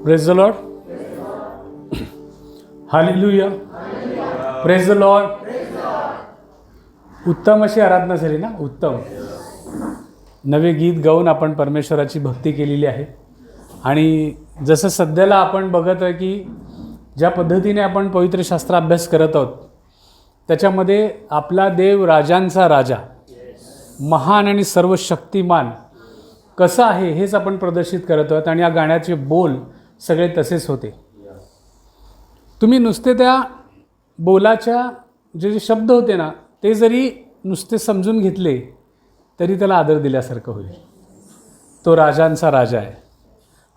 Praise the Lord. Hallelujah. Praise the Lord. उत्तम अशी आराधना झाली ना. उत्तम नवे गीत गाऊन आपण परमेश्वराची भक्ती केलेली आहे. आणि जसं सध्याला आपण बघत आहे की ज्या पद्धतीने आपण पवित्र शास्त्र अभ्यास करत आहोत त्याच्यामध्ये आपला देव राजांचा राजा, महान आणि सर्व शक्तिमान कसा आहे हेच आपण प्रदर्शित करत आहोत. आणि या गाण्याचे बोल सगळे तसेच होते. तुम्ही नुसते त्या बोलाच्या जे शब्द होते ना ते जरी नुसते समजून घेतले तरी त्याला आदर दिल्यासारखं होईल. तो राजांचा राजा आहे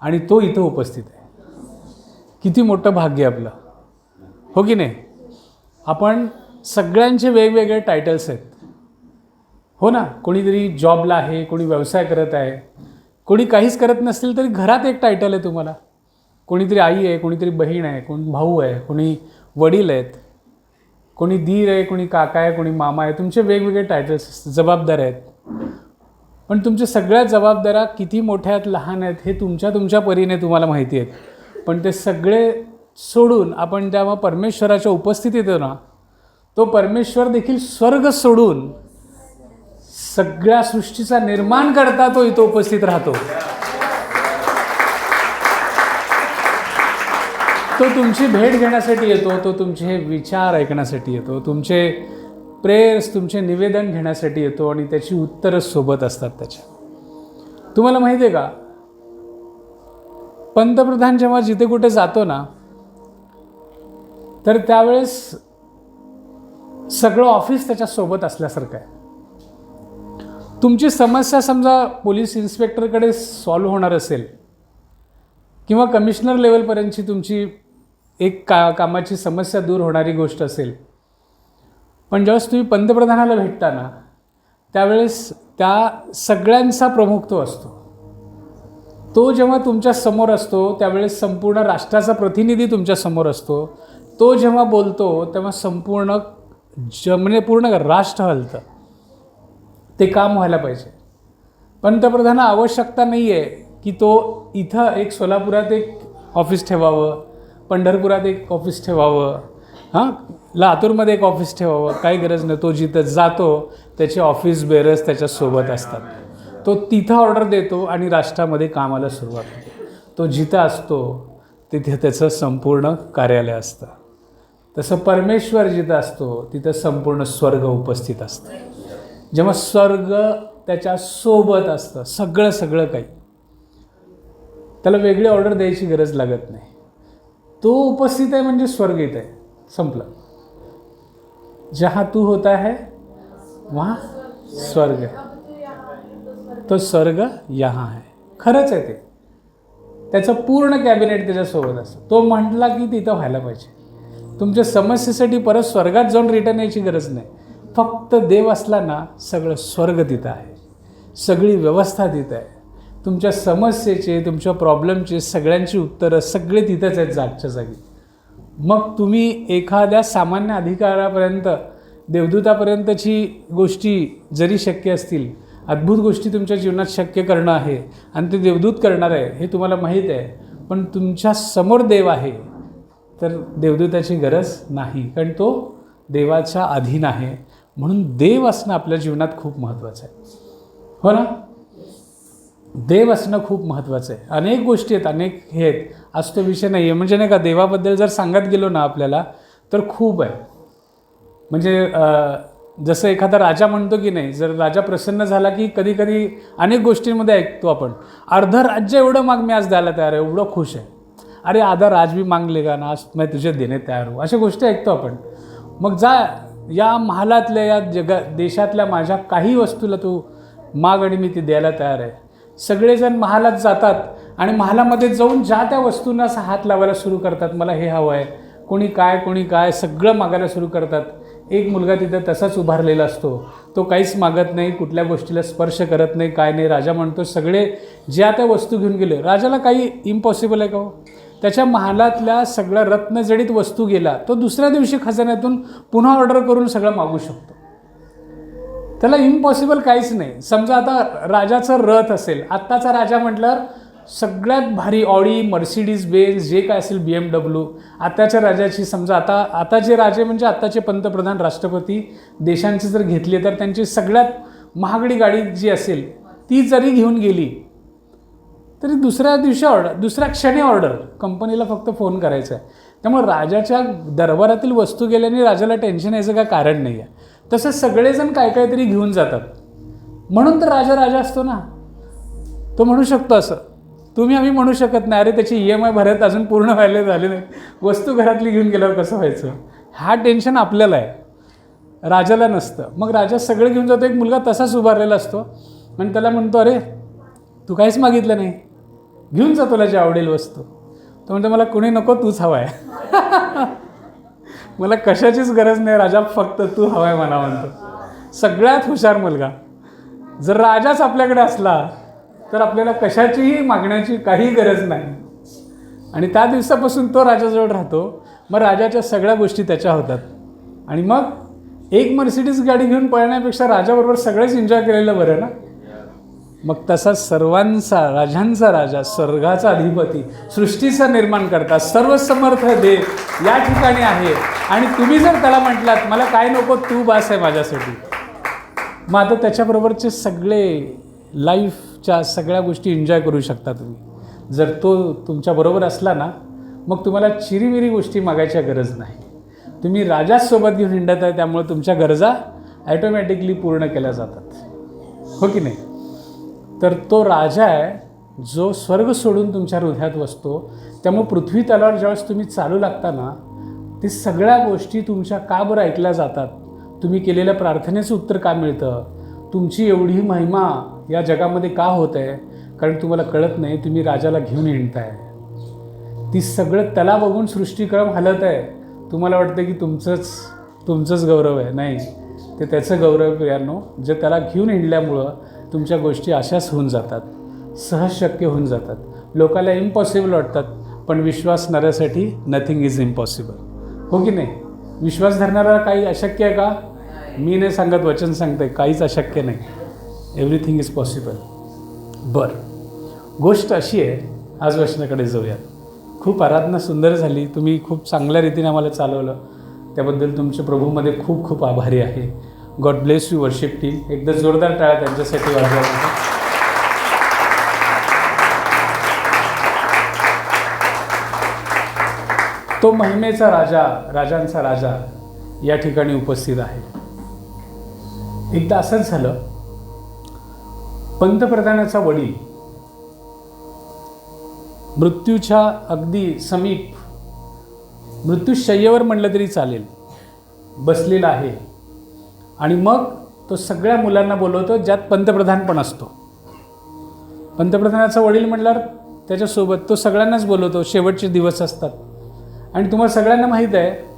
आणि तो इथं उपस्थित आहे. किती मोठं भाग्य आपलं, हो की नाही. आपण सगळ्यांचे वेगवेगळे टायटल्स आहेत, हो ना. कोणीतरी जॉबला आहे, कोणी व्यवसाय करत आहे, कोणी काहीच करत नसतील तरी घरात एक टायटल आहे तुम्हाला. कोणीतरी आई आहे, कोणीतरी बहीण आहे, कोणी भाऊ आहे, कोणी वडील आहेत, कोणी दीर आहे, कोणी काका आहे, कोणी मामा आहे. तुमचे वेगवेगळे टायटल्स, जबाबदाऱ्या आहेत. पण तुमच्या सगळ्या जबाबदाऱ्या किती मोठ्या आहेत, लहान आहेत हे तुमच्या परीने तुम्हाला माहिती आहेत. पण ते सगळे सोडून आपण जेव्हा परमेश्वराच्या उपस्थितीत येतो ना, तो परमेश्वर देखील स्वर्ग सोडून सगळ्या सृष्टीचा निर्माण करता तो इथं उपस्थित राहतो. तो तुमची भेट घेण्यासाठी येतो, तो तुमचे विचार ऐकण्यासाठी येतो, तुमचे प्रेयर्स, तुमचे निवेदन घेण्यासाठी येतो आणि त्याची उत्तरं सोबत असतात त्याच्या. तुम्हाला माहिती आहे का, पंतप्रधान जेव्हा जिथे कुठे जातो ना तर त्यावेळेस सगळं ऑफिस त्याच्यासोबत असल्यासारखं आहे. तुमची समस्या समजा पोलीस इन्स्पेक्टरकडे सॉल्व्ह होणार असेल किंवा कमिशनर लेवलपर्यंतची तुमची एक कामाची समस्या दूर होणारी गोष्ट असेल, पण ज्यावेळेस तुम्ही पंतप्रधानाला भेटता ना त्यावेळेस त्या सगळ्यांचा प्रमुख तो असतो. तो जेव्हा तुमच्या समोर असतो त्यावेळेस संपूर्ण राष्ट्राचा प्रतिनिधी तुमच्या समोर असतो. तो जेव्हा बोलतो तेव्हा संपूर्ण म्हणजे पूर्ण राष्ट्र हलतं. ते काम व्हायला पाहिजे. पंतप्रधानाला आवश्यकता नाही आहे की तो इथं एक सोलापुरात एक ऑफिस ठेवावं, पंढरपुरात एक ऑफिस ठेवावं, लातूरमध्ये एक ऑफिस ठेवावं. काही गरज नाही. तो जिथं जातो त्याचे ऑफिस बेरर्स त्याच्यासोबत असतात. तो तिथं ऑर्डर देतो आणि राष्ट्रामध्ये कामाला सुरुवात होते. तो जिथं असतो तिथे त्याचं संपूर्ण कार्यालय असतं. तसं परमेश्वर जिथं असतो तिथं संपूर्ण स्वर्ग उपस्थित असतं. जेव्हा स्वर्ग त्याच्यासोबत असतं सगळं काही, त्याला वेगळी ऑर्डर द्यायची गरज लागत नाही. तो उपस्थित आहे म्हणजे स्वर्ग इथं आहे, संपलं. जहाँ तू होता है वहाँ स्वर्ग है, तो स्वर्ग यहाँ है. खरंच आहे ते. त्याचं पूर्ण कॅबिनेट त्याच्यासोबत असतं. तो म्हटला की तिथं व्हायला पाहिजे. तुमच्या समस्येसाठी परत स्वर्गात जाऊन रिटर्न यायची गरज नाही. फक्त देव असला ना सगळं स्वर्ग तिथं आहे, सगळी व्यवस्था तिथं आहे. तुमच्या समस्येचे, तुमच्या प्रॉब्लेमचे सगळ्यांची उत्तरं सगळे तिथंच आहेत जागच्या जागी. मग तुम्ही एखाद्या सामान्य अधिकारापर्यंत, देवदूतापर्यंतची गोष्टी जरी शक्य असतील, अद्भुत गोष्टी तुमच्या जीवनात शक्य करणं आहे आणि ते देवदूत करणार आहे हे तुम्हाला माहीत आहे. पण तुमच्या समोर देव आहे तर देवदूताची गरज नाही, कारण तो देवाच्या अधीन आहे. म्हणून देव असणं आपल्या जीवनात खूप महत्त्वाचं आहे, हो ना. देव असणं खूप महत्त्वाचं आहे. अनेक गोष्टी आहेत, अनेक हे आहेत. आज तो विषय नाही आहे. म्हणजे नाही का, देवाबद्दल जर सांगत गेलो ना आपल्याला तर खूप आहे. म्हणजे जसं एखादा राजा म्हणतो की नाही, जर राजा प्रसन्न झाला की कधी कधी अनेक गोष्टींमध्ये ऐकतो आपण, अर्धं राज्य एवढं माग मी आज द्यायला तयार आहे, एवढं खुश आहे. अरे आधा राज भी मांग लेगा ना, आज मैं तुझे देणे तयार हो. अशा गोष्टी ऐकतो आपण. मग जा या महालातल्या, या देशातल्या माझ्या काही वस्तूला तू माग आणि मी ती द्यायला तयार आहे. सगळेजण महालात जातात आणि महालामध्ये जाऊन ज्या त्या वस्तूंना असं हात लावायला सुरू करतात. मला हे हवं आहे, कोणी काय सगळं मागायला सुरू करतात. एक मुलगा तिथं तसाच उभारलेला असतो. तो काहीच मागत नाही, कुठल्या गोष्टीला स्पर्श करत नाही, काय नाही. राजा म्हणतो सगळे ज्या त्या वस्तू घेऊन गेले. राजाला काही इम्पॉसिबल आहे का हो? त्याच्या महालातल्या सगळ्या रत्नजडित वस्तू गेला, तो दुसऱ्या दिवशी खजान्यातून पुन्हा ऑर्डर करून सगळं मागू शकतो. त्याला इम्पॉसिबल काहीच नाही. समजा आता राजाचं रथ असेल, आत्ताचा राजा म्हटल्यावर सगळ्यात भारी ऑडी, मर्सिडीज बेन्झ, जे काय असेल BMW, आताच्या राजाची समजा आताचे राजे म्हणजे आताचे पंतप्रधान, राष्ट्रपती देशांची जर घेतली तर त्यांची सगळ्यात महागडी गाडी जी असेल ती जरी घेऊन गेली तरी दुसऱ्या क्षणी ऑर्डर, कंपनीला फक्त फोन करायचा आहे. त्यामुळे राजाच्या दरबारातील वस्तू गेल्याने राजाला टेन्शन यायचं काय कारण नाही आहे. तसं सगळेजण काहीतरी घेऊन जातात, म्हणून तर राजा असतो ना. तो म्हणू शकतो असं, आम्ही म्हणू शकत नाही, अरे त्याची EMI भरत अजून पूर्ण झाले नाही, वस्तू घरातली घेऊन गेल्यावर कसं व्हायचं. हा टेन्शन आपल्याला आहे, राजाला नसतं. मग राजा सगळं घेऊन जातो. एक मुलगा तसाच उभारलेला असतो आणि त्याला म्हणतो, अरे तू काहीच मागितलं नाही, घेऊन जा तुला जे आवडेल वस्तू. तो म्हणतो, मला कुणी नको, तूच हवा आहे. मला कशाचीच गरज नाही राजा, फक्त तू हवा आहे मला म्हणतो. सगळ्यात हुशार मुलगा. जर राजाच आपल्याकडे असला तर आपल्याला कशाचीही मागण्याची काही गरज नाही. आणि त्या दिवसापासून तो राजाजवळ राहतो. मग राजाच्या सगळ्या गोष्टी त्याच्या होतात. आणि मग एक मर्सिडीज गाडी घेऊन पळण्यापेक्षा राजाबरोबर सगळेच एन्जॉय केलेलं बरं ना. मग तसा सर्वांचा, राजांचा राजा, स्वर्गाचा अधिपती, सृष्टीचा निर्माण करता, सर्वसमर्थ देव या ठिकाणी आहे. आणि तुम्ही जर त्याला म्हटलात मला काय नको, तू बास आहे माझ्यासाठी, मग आता त्याच्याबरोबरचे सगळे लाईफच्या सगळ्या गोष्टी एन्जॉय करू शकता तुम्ही. जर तो तुमच्याबरोबर असला ना, मग तुम्हाला चिरीमिरी गोष्टी मागायच्या गरज नाही. तुम्ही राजासोबत घेऊन हिंडत आहे, त्यामुळे तुमच्या गरजा ॲटोमॅटिकली पूर्ण केल्या जातात, हो की नाही. तर तो राजा आहे जो स्वर्ग सोडून तुमच्या हृदयात वसतो. त्यामुळे पृथ्वी तलावर ज्यावेळेस तुम्ही चालू लागता ना, ते सगळ्या गोष्टी तुमच्या का बरं ऐकल्या जातात, तुम्ही केलेल्या प्रार्थनेचं उत्तर का मिळतं, तुमची एवढी महिमा या जगामध्ये का होत आहे, कारण तुम्हाला कळत नाही तुम्ही राजाला घेऊन हिंडताय. ती सगळं त्याला बघून सृष्टीक्रम हलत आहे. तुम्हाला वाटतं की तुमचंच गौरव आहे. नाही, ते त्याचं गौरव यानो, जे त्याला घेऊन हिंडल्यामुळं तुमच्या गोष्टी अशाच होऊन जातात, सहज शक्य होऊन जातात. लोकाला इम्पॉसिबल वाटतात, पण विश्वासणाऱ्यासाठी नथिंग इज इम्पॉसिबल, हो की नाही. विश्वास धरणारा काही अशक्य आहे का? मी नाही सांगत, वचन सांगतं आहे, काहीच अशक्य नाही. Everything is possible. बरं, गोष्ट अशी आहे, आज वचनाकडे जाऊयात. खूप आराधना सुंदर झाली, तुम्ही खूप चांगल्या रीतीने आम्हाला चालवलं, त्याबद्दल तुमच्या प्रभूमध्ये खूप खूप आभारी आहे. God bless you worship team. एकदा जोरदार टाळ्या त्यांच्यासाठी वाजवा. तो महिमेचा राजा, राजांचा राजा या ठिकाणी उपस्थित आहे. एकदा असंच झालं, पंतप्रधानाचा वडील मृत्यूच्या अगदी समीप, मृत्यूशय्येवर म्हणलं तरी चालेल, बसलेला आहे. आणि मग तो सगळ्या मुलांना बोलवतो, ज्यात पंतप्रधान पण असतो. पंतप्रधानाचा वडील म्हणल्यावर त्याच्यासोबत तो सगळ्यांनाच बोलवतो. शेवटचे दिवस असतात आणि तुम्हाला सगळ्यांना माहीत आहे,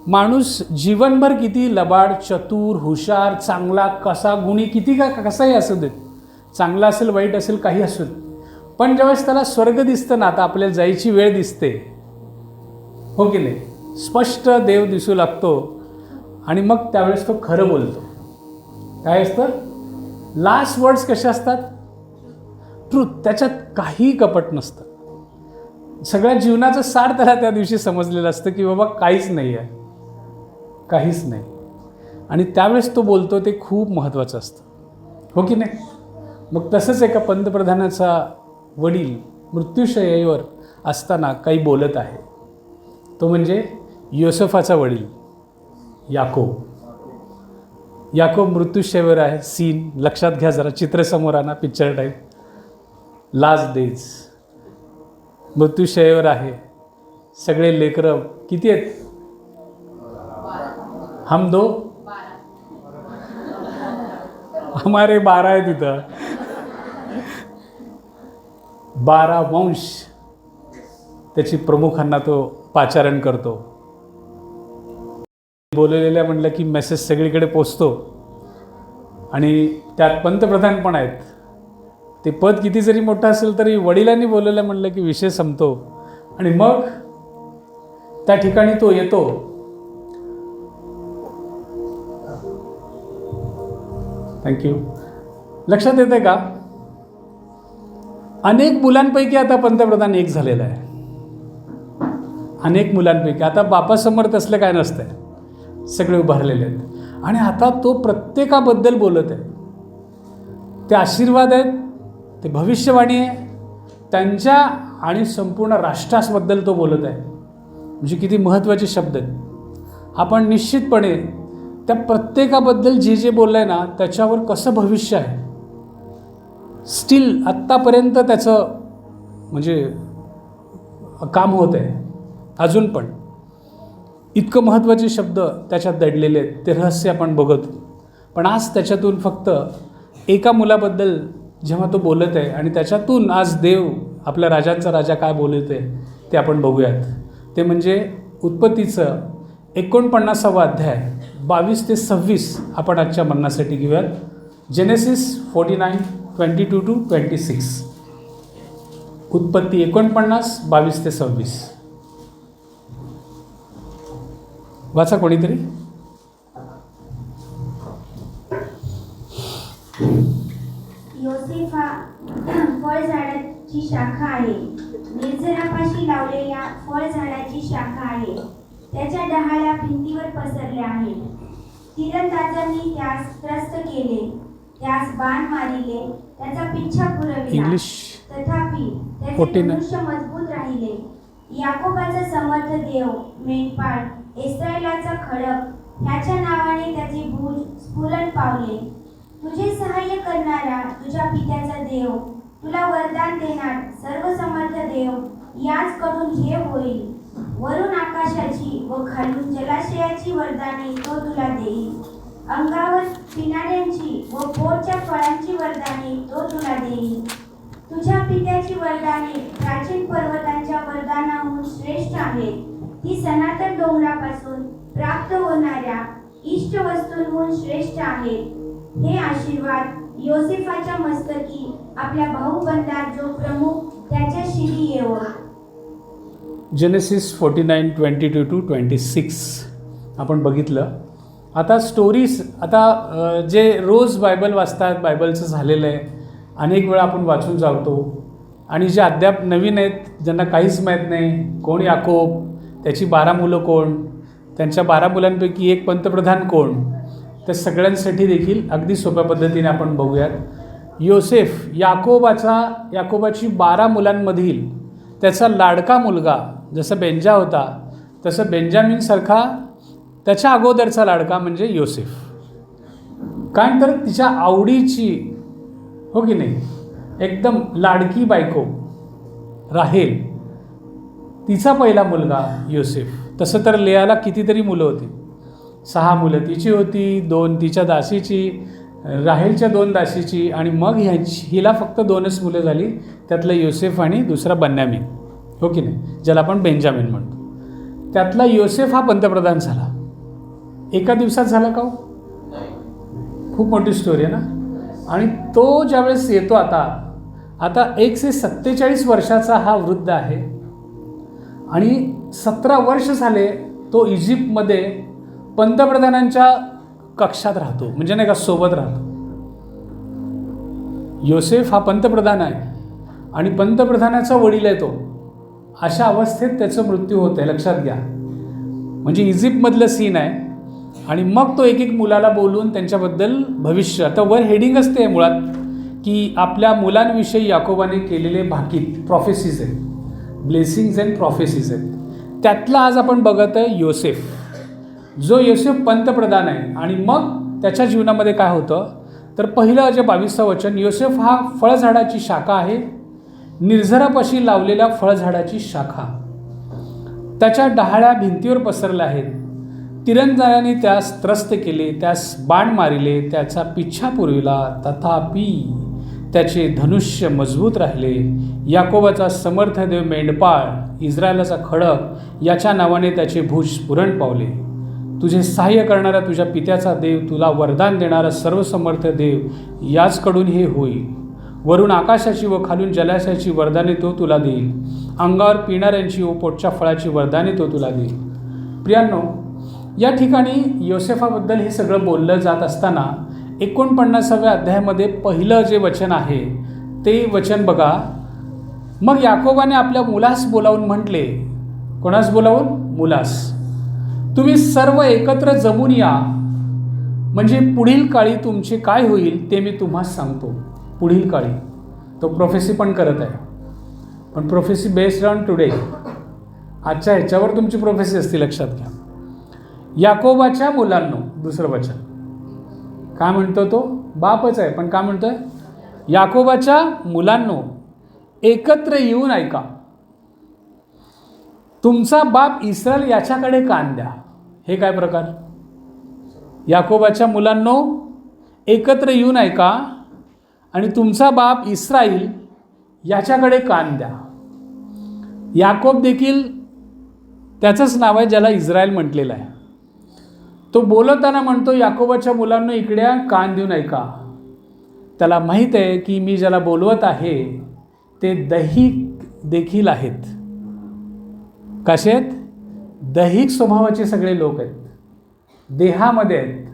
माणूस जीवनभर किती लबाड, चतुर, हुशार, चांगला, कसा, गुणी, किती कसाही असू देत, चांगला असेल, वाईट असेल, काही असू देत, पण ज्यावेळेस त्याला स्वर्ग दिसतं ना, आता आपल्याला जायची वेळ दिसते, हो की नाही, स्पष्ट देव दिसू लागतो. आणि मग त्यावेळेस तो खरं बोलतो. काय असतं? लास्ट वर्ड्स कसे असतात? ट्रूथ. त्याच्यात काही कपट नसतं. सगळ्या जीवनाचं सार त्याला त्या दिवशी समजलेलं असतं की बाबा काहीच नाही आहे, काहीच नाही. आणि त्यावेळेस तो बोलतो ते खूप महत्त्वाचं असतं, हो की नाही. मग तसंच एका पंतप्रधानाचा वडील मृत्यूशय्येवर असताना काही बोलत आहे. तो म्हणजे योसेफाचा वडील याकोब. याकोब मृत्यूशय्येवर आहे. सीन लक्षात घ्या जरा, चित्र समोर आणा, पिक्चर टाईप. लास्ट डेज, मृत्यूशय्येवर आहे. सगळे लेकरं किती आहेत? हम दो, हमारे 12 आहे तिथं. 12 वंश त्याची प्रमुखांना तो पाचारण करतो. बोललेल्या म्हणलं की मेसेज सगळीकडे पोचतो. आणि त्यात पंतप्रधान पण आहेत. ते पद किती जरी मोठं असेल तरी वडिलांनी बोललेलं म्हणलं की विषय संपतो. आणि मग त्या ठिकाणी तो येतो. थँक्यू. लक्षात येते का? अनेक मुलांपैकी आता पंतप्रधान एक झालेला आहे. अनेक मुलांपैकी आता बापासमोर तसलं काय नसतंय, सगळे उभारलेले आहेत आणि आता तो प्रत्येकाबद्दल बोलत आहे. ते आशीर्वाद आहेत, ते भविष्यवाणी आहे त्यांच्या आणि संपूर्ण राष्ट्राबद्दल तो बोलत आहे. म्हणजे किती महत्त्वाचे शब्द आहेत. आपण निश्चितपणे त्या प्रत्येकाबद्दल जे जे बोललं आहे ना त्याच्यावर कसं भविष्य आहे स्टील आत्तापर्यंत त्याचं म्हणजे काम होत आहे. अजून पण इतकं महत्त्वाचे शब्द त्याच्यात दडलेले आहेत, ते रहस्य आपण बघत. पण आज त्याच्यातून फक्त एका मुलाबद्दल जेव्हा तो बोलत आहे आणि त्याच्यातून आज देव आपल्या राजांचा राजा काय बोलत आहे ते आपण बघूयात. ते म्हणजे उत्पत्तीचं 49वा अध्याय 22 ते 26 आपण आजच्या मननासाठी घेऊयात. जेनेसिस 49:22-26. उत्पत्ती 49, 22 ते 26. वाचा कोणीतरी. योसेफ हा फळझाडाची शाखा आहे. निर्जनापाशी लावलेल्या फळझाडाची शाखा आहे. त्याच्या डहाळ्या भिंतीवर पसरल्या आहेत. तीरंदाजांनी त्यास त्रस्त केले, त्यास बाण मारिले, त्याचा पिच्छा पुरविला. तथापि त्याचे धनुष्य मजबूत राहिले. याकोबाचा समर्थ देव, मेंढपाळ, इस्रायलाचा खडक ह्याच्या नावाने त्याचे भुज स्फुरण पावले. तुझे सहाय्य करणारा तुझ्या पित्याचा देव, तुला वरदान देणार सर्वसमर्थ देव याचकडून हे होईल. वरून आकाशाची व खालून जलाशयाची वरदाने तो तुला देईल. अंगावर पिणाऱ्यांची व पोटच्या फळांची वरदाने तो तुला देईल. तुझ्या पित्याची वरदाने प्राचीन पर्वतांच्या वरदानाहून श्रेष्ठ आहेत. ती सनातन डोंगरापासून प्राप्त होणाऱ्या इष्ट वस्तूंहून श्रेष्ठ आहेत. हे आशीर्वाद योसेफाच्या मस्तकी आपल्या भाऊबंदात जो प्रमुख त्याच्या शिरी येवो. जेनेसिस 49:22-26 आपण बघितलं. आता स्टोरीज आता जे रोज बायबल वाचतात, बायबलचं झालेलं आहे, अनेक वेळा आपण वाचून जातो. आणि जे अद्याप नवीन आहेत ज्यांना काहीच माहीत नाही, कोण याकोब, त्याची 12 मुलं कोण, त्यांच्या 12 मुलांपैकी एक पंतप्रधान कोण, त्या सगळ्यांसाठी देखील अगदी सोप्या पद्धतीने आपण बघूयात. योसेफ याकोबाची 12 मुलांमधील त्याचा लाडका मुलगा जसं बेंजा होता तसं बेंजामिनसारखा त्याच्या अगोदरचा लाडका म्हणजे योसेफ. कारण तर तिच्या आवडीची हो की नाही एकदम लाडकी बायको राहेल, तिचा पहिला मुलगा योसेफ. तसं तर लेयाला कितीतरी मुलं होती, 6 मुलं तिची होती, 2 तिच्या दासीची, राहेलच्या 2 दासीची आणि मग हिला फक्त 2च मुलं झाली, त्यातलं योसेफ आणि दुसरा बन्यामीन हो की नाही, ज्याला आपण बेंजामिन म्हणतो. त्यातला योसेफ हा पंतप्रधान झाला. एका दिवसात झाला का हो? खूप मोठी स्टोरी आहे ना. आणि तो ज्यावेळेस येतो आता 147 वर्षाचा हा वृद्ध आहे आणि 17 वर्ष झाले तो इजिप्तमध्ये पंतप्रधानांच्या कक्षात राहतो, म्हणजे नाही का सोबत राहतो. योसेफ हा पंतप्रधान आहे आणि पंतप्रधानाचा वडील आहे तो. अशा अवस्थेत त्याचा मृत्यू होत आहे, लक्षात घ्या. म्हणजे इजिप्तमधलं सीन आहे. आणि मग तो एक मुलाला बोलून त्यांच्याबद्दल भविष्य, आता वर हेडिंग असते मुळात की आपल्या मुलांविषयी याकोबाने केलेले भाकीत प्रॉफेसीज आहेत, ब्लेसिंग्स अँड प्रॉफेसीज आहेत. त्यातला आज आपण बघत आहे योसेफ, जो योसेफ पंतप्रधान आहे. आणि मग त्याच्या जीवनामध्ये काय होतं तर पहिलं जे 22चं वचन, योसेफ हा फळझाडाची शाखा आहे, निर्झरापाशी लावलेल्या फळझाडाची शाखा. त्याच्या डहाळ्या भिंतीवर पसरल्या आहेत. तिरंदाजाने त्यास त्रस्त केले, त्यास बाण मारिले, त्याचा पिच्छा पुरविला. तथापि त्याचे धनुष्य मजबूत राहिले. याकोबाचा समर्थ देव, मेंढपाळ, इस्रायलाचा खडक याच्या नावाने त्याचे भुज स्फुरण पावले. तुझे सहाय्य करणारा तुझ्या पित्याचा देव, तुला वरदान देणारा सर्वसमर्थ देव याचकडून हे होईल. वरून आकाशाची व खालून जलाशयाची वरदाने तो तुला देईल. अंगावर पिणाऱ्यांची व पोटच्या फळाची वरदाने तो तुला देईल. प्रियांनो, या ठिकाणी योसेफाबद्दल हे सगळं बोललं जात असताना 49व्या अध्यायामध्ये पहिलं जे वचन आहे ते वचन बघा. मग याकोबाने आपल्या मुलास बोलावून म्हटले, कोणास बोलावून? मुलास, तुम्ही सर्व एकत्र जमून या, म्हणजे पुढील काळी तुमचे काय होईल ते मी तुम्हाला सांगतो. पुढील काळी तो प्रोफेसी पण करत आहे, पण प्रोफेसी बेस्ड ऑन टुडे, आजच्या ह्याच्यावर तुमची प्रोफेसी असते, लक्षात घ्या. याकोबाच्या मुलांनो, दुसरं वचन काय म्हणतो? तो बापच आहे, पण काय म्हणतोय? याकोबाच्या मुलांनो, एकत्र येऊन ऐका. तुमचा बाप इस्रायल याच्याकडे कान द्या. हे काय प्रकार? याकोबाच्या मुलांनो, एकत्र येऊन ऐका आणि तुमचा बाप इस्राईल याच्याकडे कान द्या. याकोब देखील त्याचंच नाव आहे ज्याला इस्रायल म्हटलेलं आहे. तो बोलताना म्हणतो, याकोबाच्या मुलांनो इकडे कान देऊन ऐका. त्याला माहीत आहे की मी ज्याला बोलवत आहे ते दैहिक देखील आहेत. कसे आहेत? दैहिक स्वभावाचे सगळे लोक आहेत, देहामध्ये आहेत,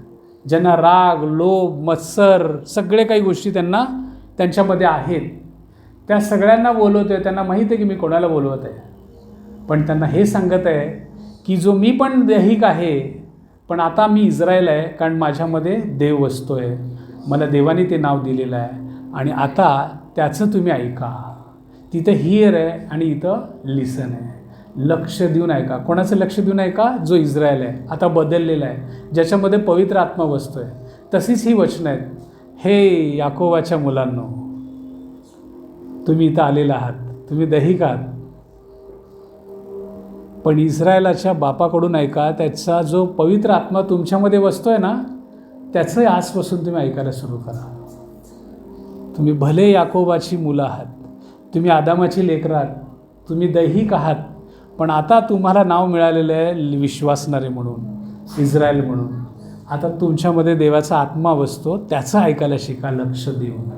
ज्यांना राग, लोभ, मत्सर, सगळे काही गोष्टी त्यांच्यामध्ये आहेत. त्या सगळ्यांना बोलवतो आहे. त्यांना माहीत आहे की मी कोणाला बोलवत आहे, पण त्यांना हे सांगत आहे की जो मी पण दैहिक आहे, पण आता मी इस्रायल आहे, कारण माझ्यामध्ये देव वसतो आहे, मला देवाने ते नाव दिलेलं आहे, आणि आता त्याचं तुम्ही ऐका. तिथं हिअर आहे आणि इथं लिसन आहे. लक्ष देऊन ऐका. कोणाचं लक्ष देऊन ऐका? जो इस्रायल आहे, आता बदललेला आहे, ज्याच्यामध्ये पवित्र आत्मा बसतो आहे. तशीच ही वचनं आहेत. हे याकोबाच्या मुलांनो, तुम्ही इथं आलेला आहात, तुम्ही दैहिक आहात, पण इस्रायलाच्या बापाकडून ऐका. त्याचा जो पवित्र आत्मा तुमच्यामध्ये बसतो आहे ना, त्याचं आजपासून तुम्ही ऐकायला सुरू करा. तुम्ही भले याकोबाची मुलं आहात, तुम्ही आदामाची लेकरं आहात, तुम्ही दैहिक आहात, पण आता तुम्हाला नाव मिळालेलं आहे विश्वासणारे म्हणून, इस्रायल म्हणून. आता तुमच्यामध्ये देवाचा आत्मा बसतो, त्याचं ऐकायला शिका लक्ष देऊन.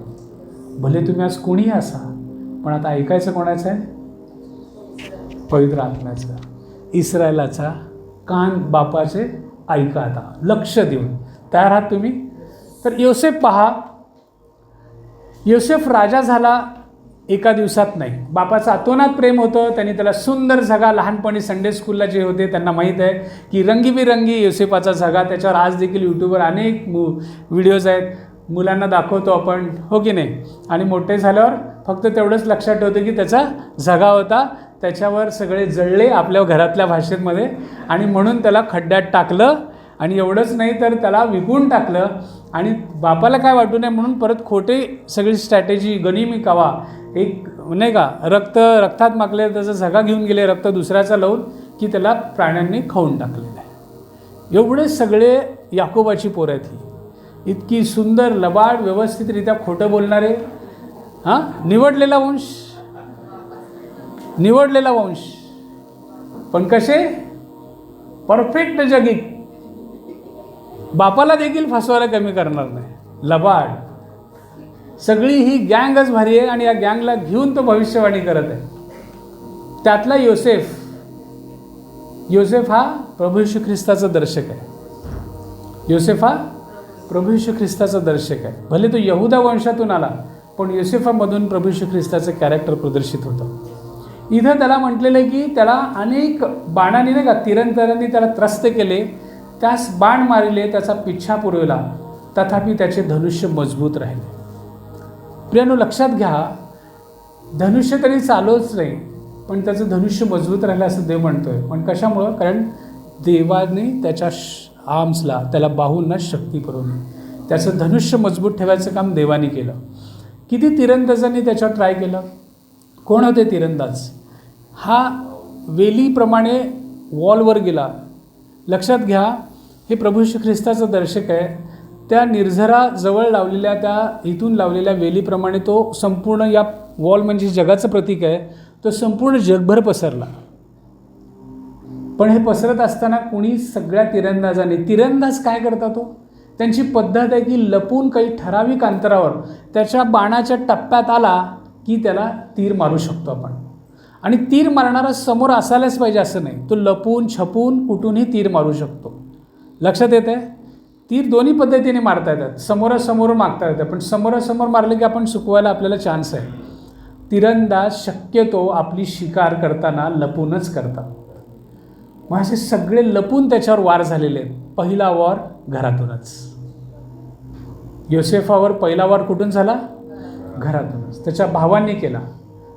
भले तुम्ही आज कोणीही असा, पण आता ऐकायचं कोणाचं आहे? पवित्र आत्म्याचं, इस्रायलाचा. कान बापाचे ऐका. आता लक्ष देऊन तयार आहात तुम्ही? तर योसेफ पहा, योसेफ राजा झाला एका दिवसात नाही. बापाचं अतोनात प्रेम होतं. त्यांनी त्याला सुंदर झगा, लहानपणी संडे स्कूलला जे होते त्यांना माहीत आहे की रंगीबिरंगी योसेफाचा झगा. त्याच्यावर आज देखील यूट्यूबवर अनेक व्हिडिओज आहेत, मुलांना दाखवतो आपण, हो की नाही? आणि मोठे झाल्यावर फक्त तेवढंच लक्षात ठेवतं की त्याचा झगा होता, त्याच्यावर सगळे जळले आपल्या घरातल्या भाषेमध्ये, आणि म्हणून त्याला खड्ड्यात टाकलं. आणि एवढंच नाही तर त्याला विकून टाकलं, आणि बापाला काय वाटू नये म्हणून परत खोटे सगळी स्ट्रॅटेजी, गनिमी कावा, एक नाही का, रक्तात माखले, त्याचा झगा घेऊन गेले, रक्त दुसऱ्याचा लावून, की त्याला प्राण्यांनी खाऊन टाकलेलं आहे. एवढे सगळे याकोबाची पोरं आहेत. ही इतकी सुंदर, लबाड, व्यवस्थितरित्या खोटं बोलणारे, निवडलेला वंश, पण कसे? परफेक्ट जगी. बापाला देखील फसवायला कमी करणार नाही. लबाड. सगळी ही गँगच भारी आहे, आणि या गँगला घेऊन तो भविष्यवाणी करत आहे. त्यातला योसेफ हा प्रभू येशू ख्रिस्ताचा दर्शक आहे. योसेफ हा प्रभू येशू ख्रिस्ताचा दर्शक आहे. भले तो यहुदा वंशातून आला, पण योसेफामधून प्रभू येशू ख्रिस्ताचं कॅरेक्टर प्रदर्शित होतं. इथं त्याला म्हटलेलं आहे की त्याला अनेक बाणांनी नाही का, तिरंतरांनी त्याला त्रस्त केले, त्यास बाण मारिले, त्याचा पिच्छा पुरवला, तथापि त्याचे धनुष्य मजबूत राहिले. प्रियानो, लक्षात घ्या, धनुष्य तरी चालवच नाही, पण त्याचं धनुष्य मजबूत राहिलं असं देव म्हणतोय. पण कशामुळं? कारण देवाने त्याच्या आर्म्सला, त्याला बाहूंना शक्ती पुरवली. त्याचं धनुष्य मजबूत ठेवायचं काम देवाने केलं. किती तिरंदाजांनी त्याच्यावर ट्राय केलं? कोण होते तिरंदाज? हा वेलीप्रमाणे वॉलवर गेला. लक्षात घ्या, हे प्रभू श्री ख्रिस्ताचं दर्शक आहे. त्या निर्झराजवळ लावलेल्या, त्या इथून लावलेल्या वेलीप्रमाणे तो संपूर्ण, या वॉल म्हणजे जगाचं प्रतीक आहे, तो संपूर्ण जगभर पसरला. पण हे पसरत असताना कोणी, सगळ्या तिरंदाजांनी, तिरंदाज काय करतात? तो त्यांची पद्धत आहे की लपून काही ठराविक अंतरावर त्याच्या बाणाच्या टप्प्यात आला की त्याला तीर मारू शकतो आपण. आणि तीर मारणारा समोर असायलाच पाहिजे असं नाही, तो लपून छपून कुठूनही तीर मारू शकतो. लक्षात येतं आहे? तीर दोन्ही पद्धतीने मारता येतात. समोरासमोर मागता येतं, पण समोरासमोर मारलं की आपण चुकवायला आपल्याला चान्स आहे. तिरंदाज शक्यतो आपली शिकार करताना लपूनच करतात. मग असे सगळे लपून त्याच्यावर वार झालेले आहेत. पहिला वार घरातूनच. योसेफावर पहिला वार कुठून झाला? घरातूनच. त्याच्या भावांनी केला.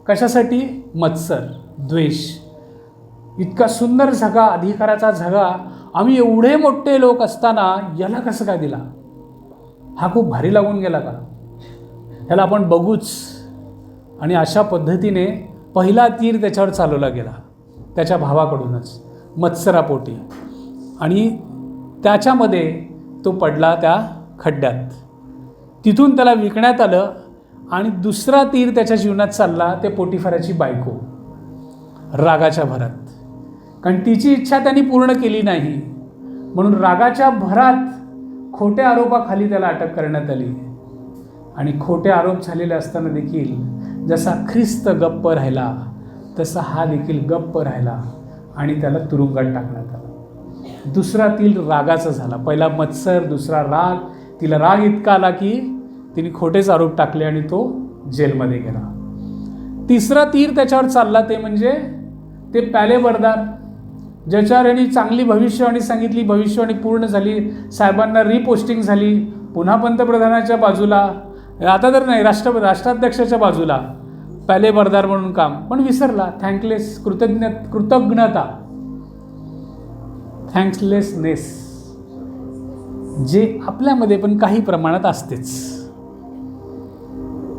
कशासाठी? मत्सर, द्वेष. इतका सुंदर झगा, अधिकाराचा झगा, आम्ही एवढे मोठे लोक असताना याला कसं काय दिला? हा खूप भारी लागून गेला का? ह्याला आपण बघूच. आणि अशा पद्धतीने पहिला तीर त्याच्यावर चालवला गेला त्याच्या भावाकडूनच, मत्सरापोटी. आणि त्याच्यामध्ये तो पडला त्या खड्ड्यात. तिथून त्याला विकण्यात आलं. आणि दुसरा तीर त्याच्या जीवनात चालला ते पोटिफराची बायको, रागाच्या भरात. कारण तिची इच्छा त्यांनी पूर्ण केली नाही म्हणून रागाच्या भरात खोट्या आरोपाखाली त्याला अटक करण्यात आली. आणि खोटे आरोप झालेले असताना देखील जसा ख्रिस्त गप्प राहिला तसा हा देखील गप्प राहिला आणि त्याला तुरुंगात टाकण्यात आलं. दुसरा तीर रागाचा झाला. पहिला मत्सर, दुसरा राग. तिला राग इतका आला की तिने खोटेच आरोप टाकले आणि तो जेलमध्ये गेला. तिसरा तीर त्याच्यावर चालला ते म्हणजे ते पॅले बरदार, ज्याच्यावर यांनी चांगली भविष्यवाणी सांगितली, भविष्यवाणी पूर्ण झाली, साहेबांना रिपोस्टिंग झाली, पुन्हा पंतप्रधानाच्या बाजूला, आता तर नाही राष्ट्राध्यक्षाच्या बाजूला पॅले बरदार म्हणून काम. पण विसरला. थँकलेस, कृतज्ञता, थँक्सलेसनेस जे आपल्यामध्ये पण काही प्रमाणात असतेच.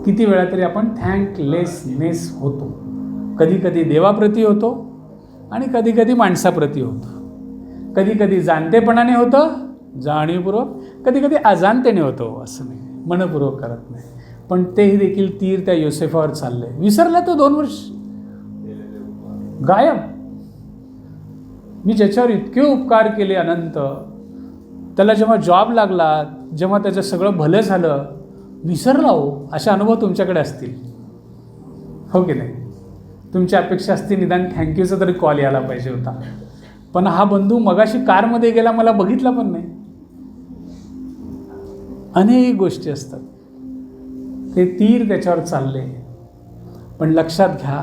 किती वेळा तरी आपण थँकलेसनेस होतो. कधी कधी देवाप्रती होतो आणि कधी कधी माणसाप्रती होतो. कधी कधी जाणतेपणाने होतं, जाणीवपूर्वक, कधी कधी अजाणतेने होतो. असं नाही, मनपूर्वक करत नाही. पण तेही देखील तीर त्या योसेफावर चालले. विसरला तो 2 वर्ष, गायब. मी ज्याच्यावर इतके उपकार केले अनंत, त्याला जेव्हा जॉब लागला, जेव्हा त्याचं सगळं भलं झालं, विसरला हो. असे अनुभव तुमच्याकडे असतील, हो की नाही? तुमची अपेक्षा असते निदान थँक्यूचा तरी कॉल यायला पाहिजे होता. पण हा बंधू मगाशी कारमध्ये गेला, मला बघितला पण नाही. अनेक गोष्टी असतात. ते तीर त्याच्यावर चालले. पण लक्षात घ्या,